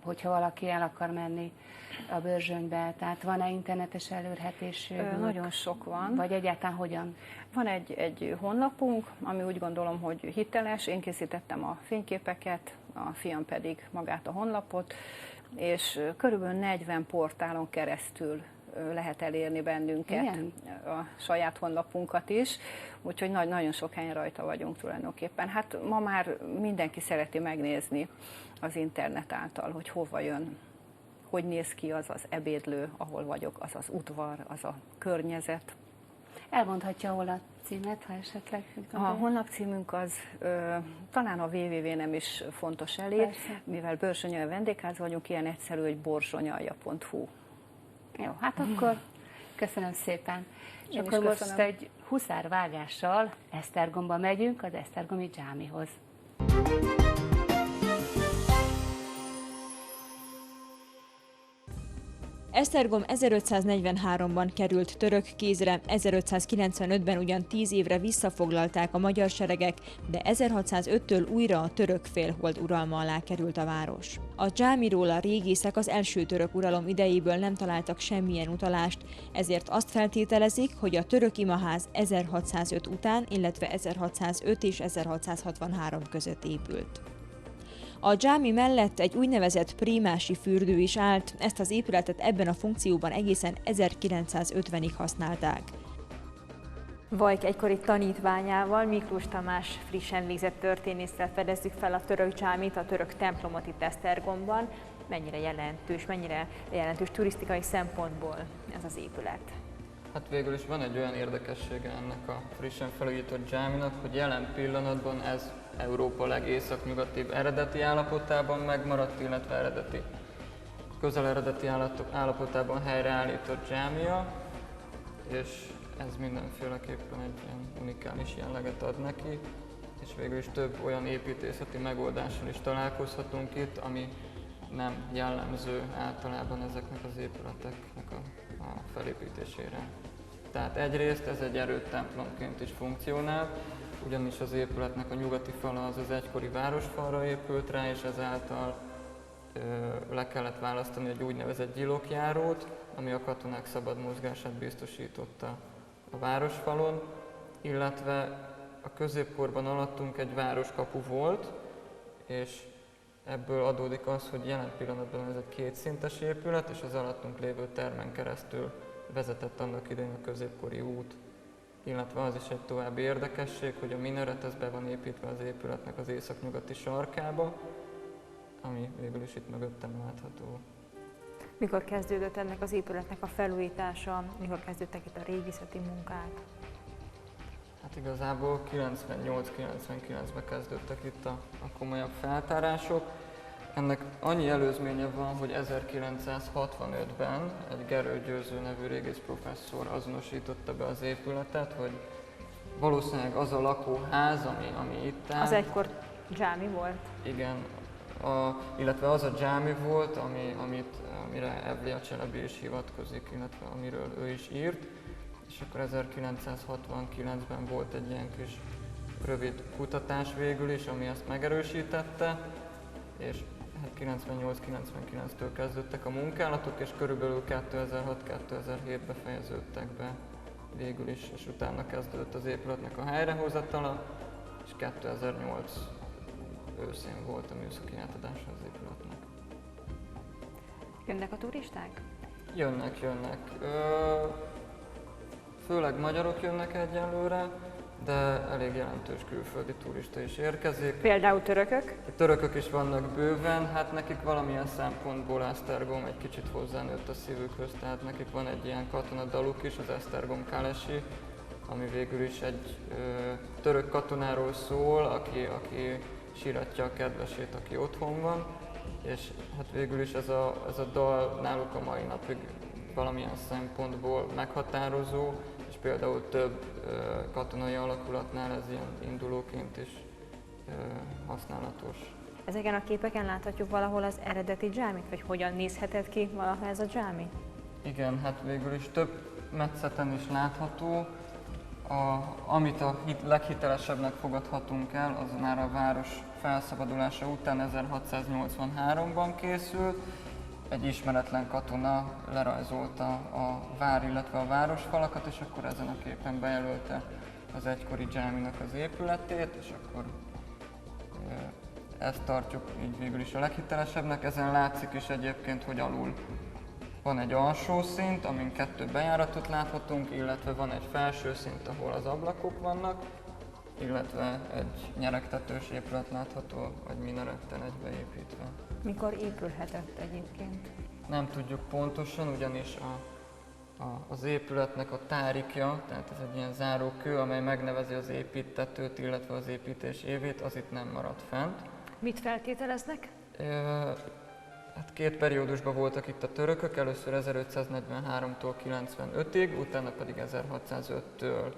Speaker 1: hogyha valaki el akar menni a Börzsönybe, tehát van-e internetes elérhetésük?
Speaker 8: Nagyon sok van.
Speaker 1: Vagy egyáltalán hogyan?
Speaker 8: Van egy honlapunk, ami úgy gondolom, hogy hiteles. Én készítettem a fényképeket, a fiam pedig magát a honlapot, és körülbelül 40 portálon keresztül lehet elérni bennünket,
Speaker 1: igen,
Speaker 8: a saját honlapunkat is, úgyhogy nagyon sok helyen rajta vagyunk tulajdonképpen. Hát ma már mindenki szereti megnézni az internet által, hogy hova jön, hogy néz ki az az ebédlő, ahol vagyok, az az udvar, az a környezet.
Speaker 1: elmondhatja hol a címet, ha esetleg.
Speaker 8: A honlapcímünk az talán a www nem is fontos elég,
Speaker 1: Persze.
Speaker 8: mivel Börzsönyalja vendégház vagyunk, ilyen egyszerű, hogy borzsonyalja.hu.
Speaker 1: Jó, hát akkor köszönöm szépen. És
Speaker 8: Én is
Speaker 1: akkor most
Speaker 8: köszönöm.
Speaker 1: egy huszárvágással Esztergomba megyünk, az esztergomi dzsámihoz.
Speaker 9: Esztergom 1543-ban került török kézre, 1595-ben ugyan 10 évre visszafoglalták a magyar seregek, de 1605-től újra a török félhold uralma alá került a város. A dzsámiról a régészek az első török uralom idejéből nem találtak semmilyen utalást, ezért azt feltételezik, hogy a török imaház 1605 után, illetve 1605 és 1663 között épült. A dzsámi mellett egy úgynevezett prímási fürdő is állt, ezt az épületet ebben a funkcióban egészen 1950-ig használták.
Speaker 10: Vajk egykori tanítványával, Miklós Tamás frissen végzett történésszel fedezzük fel a török dzsámit, a török templomot itt Esztergomban. Mennyire jelentős turisztikai szempontból ez az épület?
Speaker 7: Hát végül is van egy olyan érdekessége ennek a frissen felújított dzsáminak, hogy jelen pillanatban ez Európa legészaknyugatibb eredeti állapotában megmaradt, illetve közel eredeti állapotában helyreállított dzsámia, és ez mindenféleképpen egy ilyen unikális jelleget ad neki, és végül is több olyan építészeti megoldással is találkozhatunk itt, ami nem jellemző általában ezeknek az épületeknek a felépítésére. Tehát egyrészt ez egy erődtemplomként is funkcionál, ugyanis az épületnek a nyugati fala az egykori városfalra épült rá, és ezáltal le kellett választani egy úgynevezett gyilokjárót, ami a katonák szabad mozgását biztosította a városfalon, illetve a középkorban alattunk egy városkapu volt, és ebből adódik az, hogy jelen pillanatban ez egy kétszintes épület, és az alattunk lévő termen keresztül vezetett annak idején a középkori út. Illetve az is egy további érdekesség, hogy a minaret ez be van építve az épületnek az északnyugati sarkába, ami végül is itt mögöttem látható.
Speaker 10: Mikor kezdődött ennek az épületnek a felújítása, mikor kezdődtek itt a régészeti munkák?
Speaker 7: Hát igazából 98-99-ben kezdődtek itt a komolyabb feltárások. Ennek annyi előzménye van, hogy 1965-ben egy Gerő Győző nevű régész professzor azonosította be az épületet, hogy valószínűleg az a lakóház, ami itt áll.
Speaker 10: Az egykor dzsámi volt?
Speaker 7: Igen, illetve az a dzsámi volt, amire Evliya Cselebi is hivatkozik, illetve amiről ő is írt. És akkor 1969-ben volt egy ilyen kis rövid kutatás végül is, ami ezt megerősítette, és 98-99-től kezdődtek a munkálatok, és körülbelül 2006-2007-ben fejeződtek be végül is, és utána kezdődött az épületnek a helyrehozatala, és 2008 őszén volt a műszaki átadása az épületnek.
Speaker 10: Jönnek a turisták?
Speaker 7: Jönnek. Főleg magyarok jönnek egyelőre, de elég jelentős külföldi turista is érkezik.
Speaker 10: Például törökök?
Speaker 7: A törökök is vannak bőven, hát nekik valamilyen szempontból Esztergom egy kicsit hozzánőtt a szívükhöz, tehát nekik van egy ilyen katonadaluk is, az Esztergom Kalesi, ami végül is egy török katonáról szól, aki síratja a kedvesét, aki otthon van, és hát végül is ez a dal náluk a mai napig valamilyen szempontból meghatározó, és például több katonai alakulatnál ez ilyen indulóként is használatos.
Speaker 10: Ezeken a képeken láthatjuk valahol az eredeti dzsámit, vagy hogyan nézhetett ki valaha ez a dzsámi?
Speaker 7: Igen, hát végül is több metszeten is látható. Amit a leghitelesebbnek fogadhatunk el, az már a város felszabadulása után 1683-ban készült. Egy ismeretlen katona lerajzolta a vár, illetve a városfalakat, és akkor ezen a képen bejelölte az egykori dzsáminak az épületét, és akkor ezt tartjuk így végül is a leghitelesebbnek. Ezen látszik is egyébként, hogy
Speaker 11: van egy alsó szint, amin 2 bejáratot láthatunk, illetve van egy felső szint, ahol az ablakok vannak, illetve egy nyeregtetős épület látható, vagy minaretten egybeépítve.
Speaker 10: Mikor épülhetett egyébként?
Speaker 11: Nem tudjuk pontosan, ugyanis az épületnek a tárikja, tehát ez egy ilyen zárókő, amely megnevezi az építtetőt, illetve az építés évét, az itt nem maradt fent.
Speaker 10: Mit feltételeznek?
Speaker 11: Hát 2 periódusban voltak itt a törökök, először 1543-tól 95-ig, utána pedig 1605-től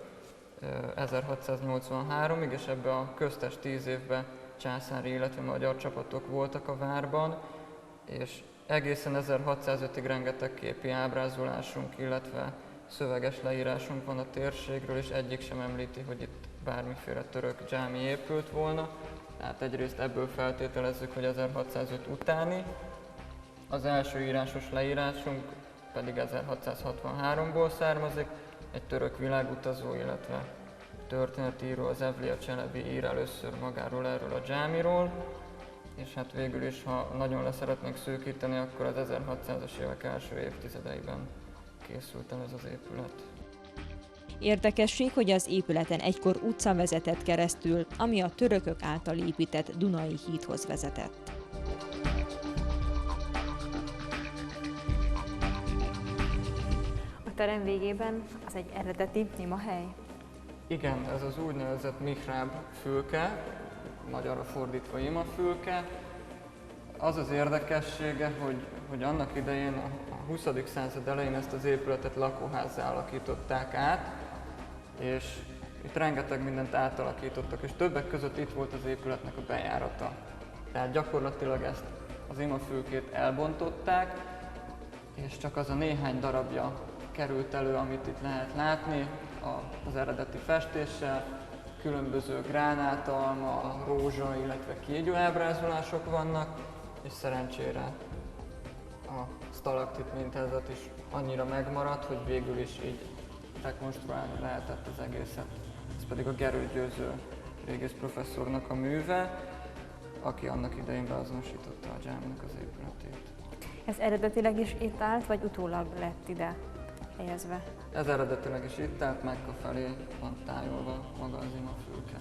Speaker 11: 1683-ig, és ebbe a köztes 10 évben császári, illetve magyar csapatok voltak a várban, és egészen 1605-ig rengeteg képi ábrázolásunk, illetve szöveges leírásunk van a térségről, és egyik sem említi, hogy itt bármiféle török dzsámi épült volna. Tehát egyrészt ebből feltételezzük, hogy 1605 utáni. Az első írásos leírásunk pedig 1663-ból származik. Egy török világutazó, illetve történetíró, az Evliya Çelebi ír először magáról erről a dzsámiról. És hát végül is, ha nagyon le szeretnénk szűkíteni, akkor az 1600-as évek első évtizedeiben készült el ez az épület.
Speaker 9: Érdekesség, hogy az épületen egykor utca vezetett keresztül, ami a törökök által épített Dunai hídhoz vezetett.
Speaker 10: A terem végében az egy eredeti imahely?
Speaker 11: Igen, ez az úgynevezett mihráb fülke, magyarra fordítva imafülke. Az az érdekessége, hogy annak idején a 20. század elején ezt az épületet lakóházzá alakították át, és itt rengeteg mindent átalakítottak, és többek között itt volt az épületnek a bejárata. Tehát gyakorlatilag ezt az imafülkét elbontották, és csak az a néhány darabja került elő, amit itt lehet látni, az eredeti festéssel, különböző gránátalma, rózsa, illetve kígyó ábrázolások vannak, és szerencsére a stalaktit mintázat is annyira megmaradt, hogy végül is így rekonstruálni lehetett az egészet. Ez pedig a Gerő Győző régész professzornak a műve, aki annak idején beazonosította a dzsáminak az épületét.
Speaker 10: Ez eredetileg is itt állt, vagy utólag lett ide helyezve?
Speaker 11: Ez eredetileg is itt állt, Mekka felé van tájolva maga az imafülke.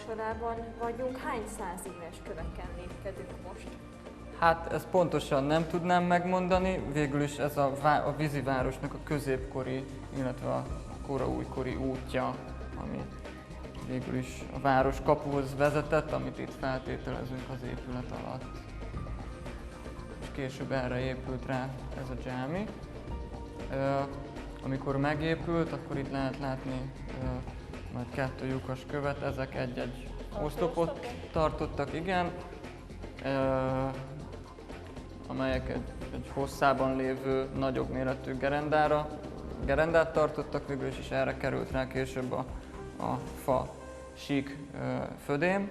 Speaker 10: Sorában vagyunk, hány száz éves köveken lépkedünk most?
Speaker 11: Hát ezt pontosan nem tudnám megmondani, végül is ez a vízivárosnak a középkori, illetve a koraújkori útja, ami végül is a város kapuhoz vezetett, amit itt feltételezünk az épület alatt. És később erre épült rá ez a dzsámi. Amikor megépült, akkor itt lehet látni majd 2 lyukas követ, ezek egy-egy oszlopot tartottak, igen, amelyek egy hosszában lévő, nagyobb méretű gerendát tartottak, végül is erre került rá később a fa sík födém,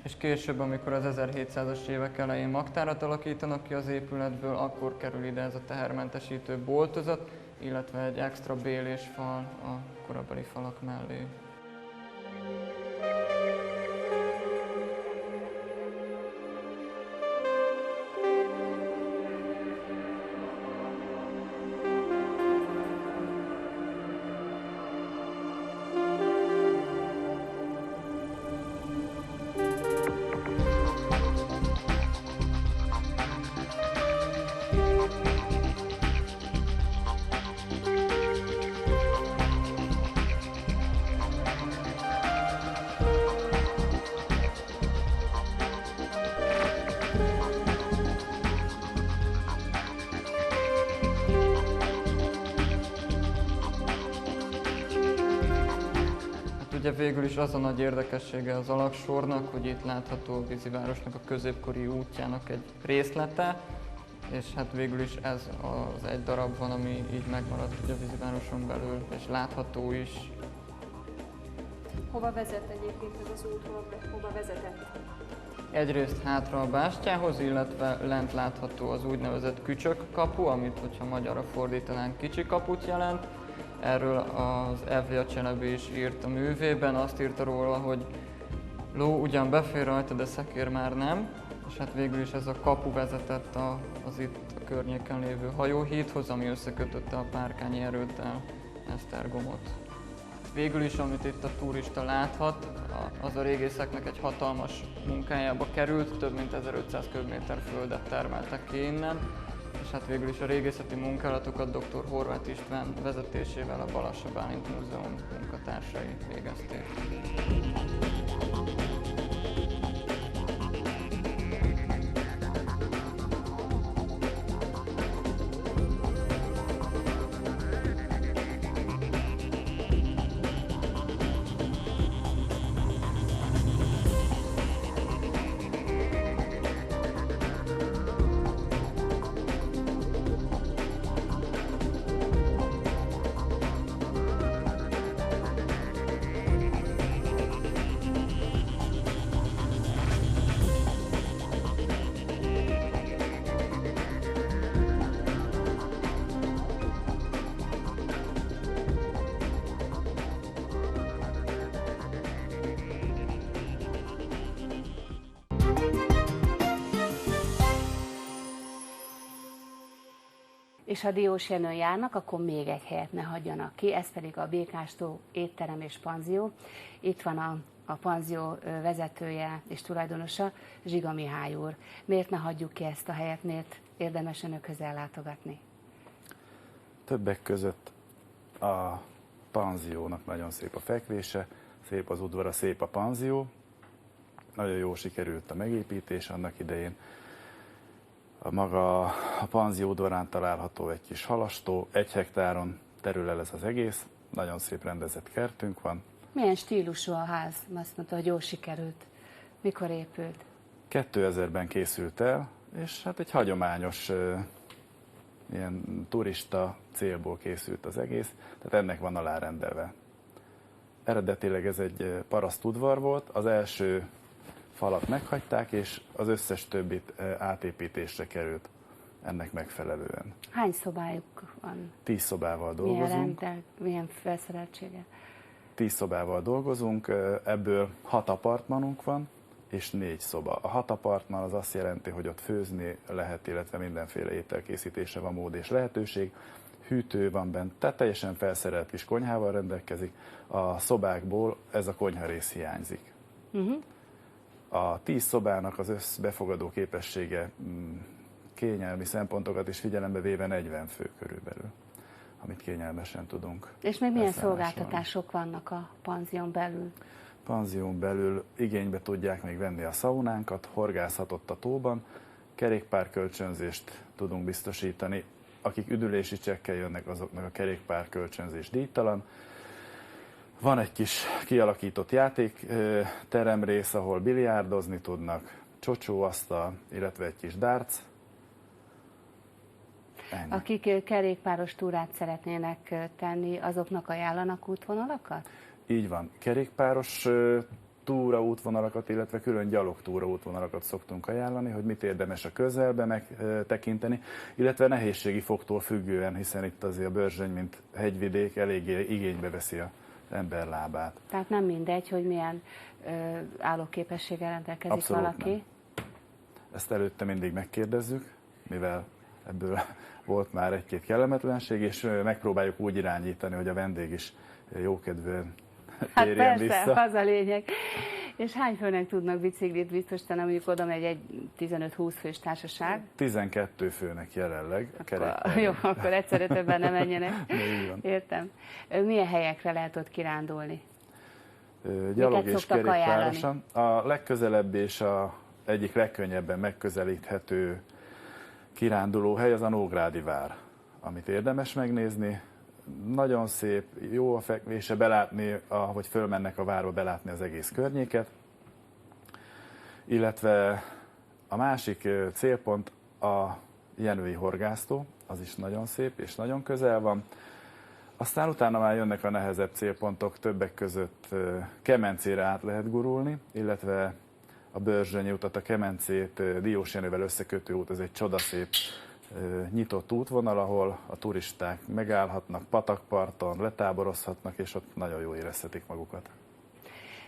Speaker 11: és később, amikor az 1700-as évek elején magtárat alakítanak ki az épületből, akkor kerül ide ez a tehermentesítő boltozat, illetve egy extra bélésfal a korabeli falak mellé. Ugye végül is az a nagy érdekessége az alagsornak, hogy itt látható a vízivárosnak a középkori útjának egy részlete, és hát végül is ez az egy darab van, ami így megmaradt ugye a vízivároson belül, és látható is
Speaker 3: Hova vezet egyébként ez az út, hova vezetett?
Speaker 11: Egyrészt hátra a bástyához, illetve lent látható az úgynevezett kücsök kapu, amit, hogyha magyarra fordítanánk, kicsi kaput jelent. Erről az Evlia Celebi is írt a művében, azt írta róla, hogy ló ugyan befér rajta, de szekér már nem, és hát végül is ez a kapu vezetett az itt a környéken lévő hajóhídhoz, ami összekötötte a Párkányi Erőddel Esztergomot. Végül is, amit itt a turista láthat, az a régészeknek egy hatalmas munkájába került, több mint 1500 köbméter földet termeltek ki innen, és hát végül is a régészeti munkálatokat dr. Horváth István vezetésével a Balassa Bálint Múzeum munkatársai végezték.
Speaker 1: És ha Diós Jenőn járnak, akkor még egy helyet ne hagyjanak ki, ez pedig a Békástó étterem és panzió. Itt van a panzió vezetője és tulajdonosa, Zsiga Mihály úr. Miért ne hagyjuk ki ezt a helyet, miért érdemes önökhöz ellátogatni?
Speaker 12: Többek között a panziónak nagyon szép a fekvése, szép az udvara, szép a panzió. Nagyon jól sikerült a megépítés annak idején. Maga a panzió udvarán található egy kis halastó, 1 hektáron terül el ez az egész, nagyon szép rendezett kertünk van.
Speaker 1: Milyen stílusú a ház? Azt mondta, hogy jól sikerült. Mikor épült?
Speaker 12: 2000-ben készült el, és hát egy hagyományos ilyen turista célból készült az egész, tehát ennek van alárendelve. Eredetileg ez egy parasztudvar volt, az első falat meghagyták, és az összes többit átépítésre került ennek megfelelően.
Speaker 1: Hány szobájuk van?
Speaker 12: 10 szobával dolgozunk.
Speaker 1: Milyen felszereltsége?
Speaker 12: 10 szobával dolgozunk, ebből 6 apartmanunk van, és 4 szoba. A 6 apartman az azt jelenti, hogy ott főzni lehet, illetve mindenféle ételkészítésre van mód és lehetőség. Hűtő van bent, tehát teljesen felszerelt kis konyhával rendelkezik. A szobákból ez a konyharész hiányzik. A 10 szobának az összbefogadó képessége kényelmi szempontokat is figyelembe véve 40 fő körülbelül, amit kényelmesen tudunk.
Speaker 1: És még milyen szolgáltatások vannak a panzión belül?
Speaker 12: Panzión belül igénybe tudják még venni a szaunánkat, horgászhatott a tóban, kerékpárkölcsönzést tudunk biztosítani. Akik üdülési csekkel jönnek, azoknak a kerékpárkölcsönzés díjtalan. Van egy kis kialakított játékterem rész, ahol biliárdozni tudnak, csocsóasztal, illetve egy kis darts. Ennyi.
Speaker 1: Akik kerékpáros túrát szeretnének tenni, azoknak ajánlanak útvonalakat?
Speaker 12: Így van. Kerékpáros túraútvonalakat, illetve külön gyalogtúraútvonalakat szoktunk ajánlani, hogy mit érdemes a közelbe megtekinteni, illetve nehézségi foktól függően, hiszen itt azért a Börzsöny, mint hegyvidék, eléggé igénybe veszi az ember lábát.
Speaker 1: Tehát nem mindegy, hogy milyen állóképességgel rendelkezik
Speaker 12: abszolút
Speaker 1: valaki?
Speaker 12: Nem. Ezt előtte mindig megkérdezzük, mivel ebből volt már egy-két kellemetlenség, és megpróbáljuk úgy irányítani, hogy a vendég is jókedvűen térjen vissza.
Speaker 1: Hát persze, az a lényeg. És hány főnek tudnak biciklit biztosítani, mondjuk oda megy egy 15-20 fős társaság?
Speaker 12: 12 főnek jelenleg.
Speaker 1: Jó, akkor egyszerre többen nem menjenek. Értem. Milyen helyekre lehet ott kirándulni?
Speaker 12: Gyalog és kerékpárosan. A legközelebb és egyik legkönnyebben megközelíthető kirándulóhely az a Nógrádi vár, amit érdemes megnézni. Nagyon szép, jó a fekvése, belátni, ahogy fölmennek a várba, belátni az egész környéket. Illetve a másik célpont a Jenői horgásztó, az is nagyon szép és nagyon közel van. Aztán utána már jönnek a nehezebb célpontok, többek között Kemencére át lehet gurulni, illetve a Börzsönyi utat, a Kemencét Diós Jenővel összekötő út, ez egy csodaszép nyitott útvonal, ahol a turisták megállhatnak patakparton, letáborozhatnak, és ott nagyon jól érezhetik magukat.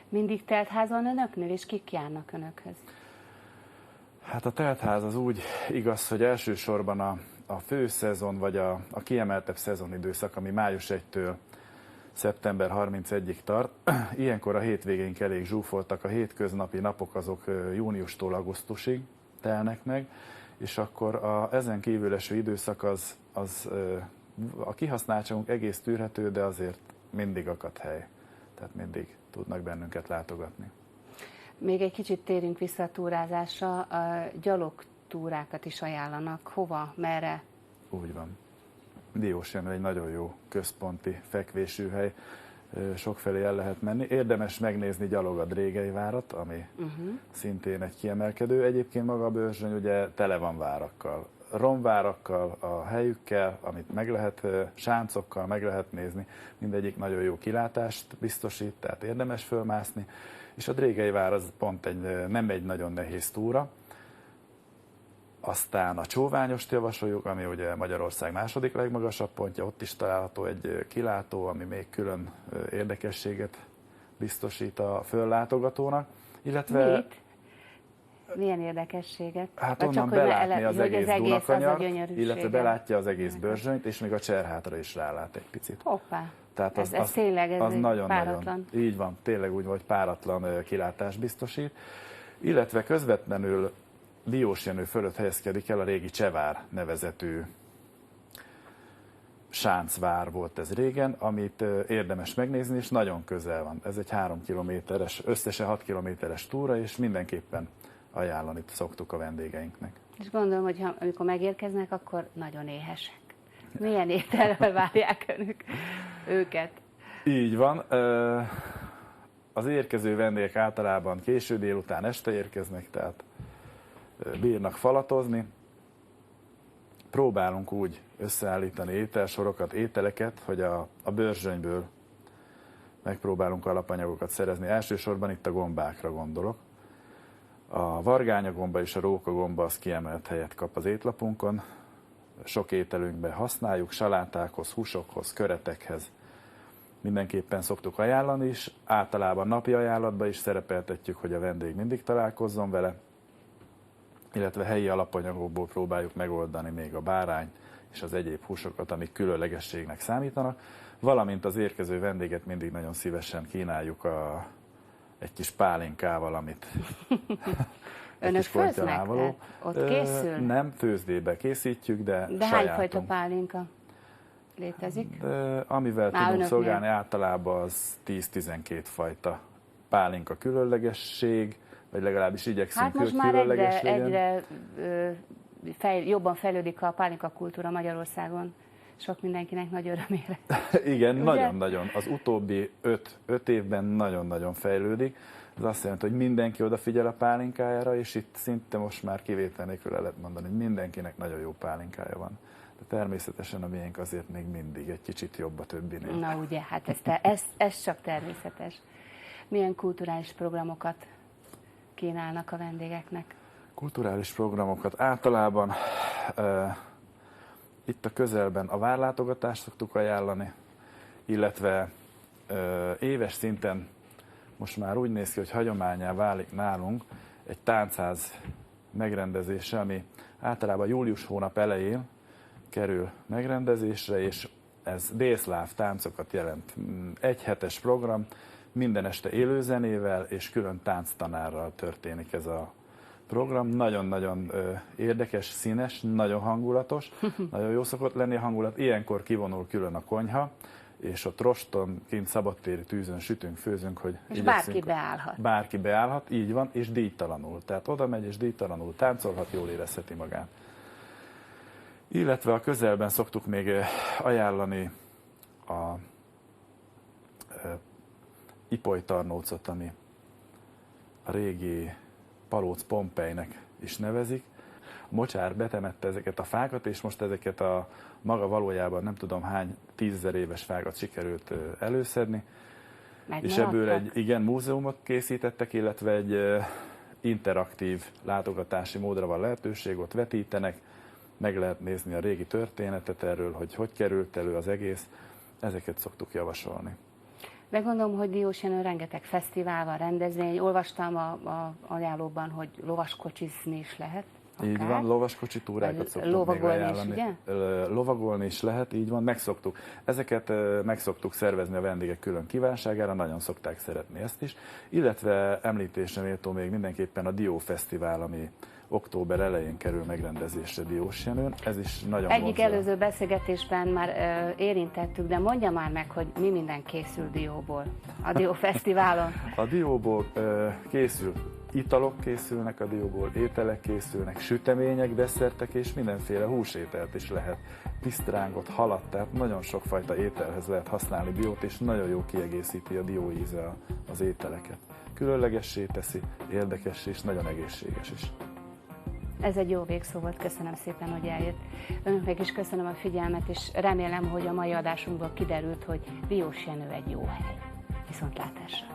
Speaker 1: Mindig teltház van önöknél, és kik járnak önökhöz?
Speaker 12: Hát a teltház az úgy igaz, hogy elsősorban a főszezon, vagy a kiemeltebb szezonidőszak, ami május 1-től szeptember 31-ig tart. Ilyenkor a hétvégénk elég zsúfoltak, a hétköznapi napok azok júniustól augusztusig telnek meg, és akkor ezen kívül eső időszak az a kihasználtságunk egész tűrhető, de azért mindig akad hely. Tehát mindig tudnak bennünket látogatni.
Speaker 1: Még egy kicsit térjünk vissza a túrázásra, a gyalogtúrákat is ajánlanak. Hova, merre?
Speaker 12: Úgy van. Diós Jenő egy nagyon jó központi fekvésű hely, sokfelé el lehet menni. Érdemes megnézni gyalog a Drégelyvárat, ami szintén egy kiemelkedő. Egyébként maga a Börzsöny ugye tele van várakkal. Romvárakkal, a helyükkel, amit meg lehet, sáncokkal meg lehet nézni. Mindegyik nagyon jó kilátást biztosít, tehát érdemes fölmászni. És a Drégelyvár az pont nem egy nagyon nehéz túra. Aztán a Csóványost javasoljuk, ami ugye Magyarország második legmagasabb pontja, ott is található egy kilátó, ami még külön érdekességet biztosít a föllátogatónak. Illetve
Speaker 1: mit? Milyen érdekességet?
Speaker 12: Hát onnan belátni az egész Dunakanyart, illetve belátja az egész Börzsönyt, és még a Cserhátra is rálát egy picit.
Speaker 1: Hoppá!
Speaker 12: Tehát
Speaker 1: ez tényleg
Speaker 12: az nagyon,
Speaker 1: páratlan.
Speaker 12: Nagyon, így van, tényleg úgy, hogy páratlan kilátást biztosít. Illetve közvetlenül Diós Jenő fölött helyezkedik el a régi Csevár nevezetű sáncvár volt ez régen, amit érdemes megnézni, és nagyon közel van. Ez egy 3 kilométeres, összesen 6 kilométeres túra, és mindenképpen ajánlani szoktuk a vendégeinknek.
Speaker 1: És gondolom, hogy amikor megérkeznek, akkor nagyon éhesek. Milyen étellel várják őket?
Speaker 12: Így van. Az érkező vendégek általában késő délután, este érkeznek, tehát bírnak falatozni. Próbálunk úgy összeállítani ételsorokat, ételeket, hogy a Börzsönyből megpróbálunk alapanyagokat szerezni. Elsősorban itt a gombákra gondolok. A vargányagomba és a rókagomba az kiemelt helyet kap az étlapunkon. Sok ételünkben használjuk, salátákhoz, húsokhoz, köretekhez. Mindenképpen szoktuk ajánlani is, általában napi ajánlatban is szerepeltetjük, hogy a vendég mindig találkozzon vele, illetve helyi alapanyagokból próbáljuk megoldani még a bárány és az egyéb húsokat, amik különlegességnek számítanak, valamint az érkező vendéget mindig nagyon szívesen kínáljuk egy kis pálinkával, amit
Speaker 1: Önök főznek? Ott készül?
Speaker 12: Nem, főzdébe készítjük, de
Speaker 1: sajátunk. Hányfajta pálinka létezik?
Speaker 12: De amivel tudunk szolgálni általában az 10-12 fajta pálinka különlegesség, vagy legalábbis igyekszünk,
Speaker 1: hát most már egyre jobban fejlődik a pálinka kultúra Magyarországon. Sok mindenkinek nagy örömére.
Speaker 12: Igen, nagyon-nagyon. Az utóbbi 5 évben nagyon-nagyon fejlődik. Ez azt jelenti, hogy mindenki odafigyel a pálinkájára, és itt szinte most már kivétel nélkül lehet mondani, hogy mindenkinek nagyon jó pálinkája van. De természetesen a miénk azért még mindig egy kicsit jobb a többinél.
Speaker 1: Na ugye, hát ez csak természetes. Milyen kulturális programokat kínálnak a vendégeknek?
Speaker 12: Kulturális programokat általában itt a közelben a várlátogatást szoktuk ajánlani, illetve éves szinten most már úgy néz ki, hogy hagyománnyá válik nálunk egy táncház megrendezése, ami általában július hónap elején kerül megrendezésre, és ez délszláv táncokat jelent. Egy hetes program, minden este élőzenével és külön tánctanárral történik ez a program. Nagyon-nagyon érdekes, színes, nagyon hangulatos, nagyon jó szokott lenni a hangulat. Ilyenkor kivonul külön a konyha, és ott roston, kint szabadtéri tűzön sütünk, főzünk, hogy
Speaker 1: és bárki beállhat.
Speaker 12: Bárki beállhat, így van, és díjtalanul. Tehát oda megy, és díjtalanul táncolhat, jól érezheti magát. Illetve a közelben szoktuk még ajánlani a Ipolytarnócot, ami a régi Palóc Pompejnek is nevezik. A mocsár betemette ezeket a fákat, és most ezeket a maga valójában nem tudom hány 10 000 éves fákat sikerült előszedni. És ebből egy múzeumot készítettek, illetve egy interaktív látogatási módra van lehetőség, ott vetítenek, meg lehet nézni a régi történetet erről, hogy került elő az egész, ezeket szoktuk javasolni.
Speaker 1: De gondolom, hogy Diósjenőn rengeteg fesztivál van, rendezvény. Olvastam a ajánlóban, hogy lovaskocsizni is lehet. Akár.
Speaker 12: Így van, lovaskocsi túrákat szoktunk még ajánlani. Lovagolni is lehet, így van, megszoktuk. Ezeket meg szoktuk szervezni a vendégek külön kívánságára, nagyon szokták szeretni ezt is. Illetve említésre méltó még mindenképpen a Dió Fesztivál, ami október elején kerül megrendezésre Diósjenőn. Ez is nagyon
Speaker 1: Egyik előző beszélgetésben már érintettük, de mondja már meg, hogy mi minden készül dióból a Dió Fesztiválon.
Speaker 12: A dióból készül italok készülnek a dióból, ételek készülnek, sütemények, desszertek és mindenféle húsételt is lehet. Pisztrángot, halat, tehát nagyon sokfajta ételhez lehet használni diót, és nagyon jó kiegészíti a dió íze az ételeket. Különlegessé teszi, érdekes és nagyon egészséges is.
Speaker 1: Ez egy jó végszó volt, köszönöm szépen, hogy eljött. Önöknek is köszönöm a figyelmet, és remélem, hogy a mai adásunkból kiderült, hogy Diósjenő egy jó hely. Viszontlátásra!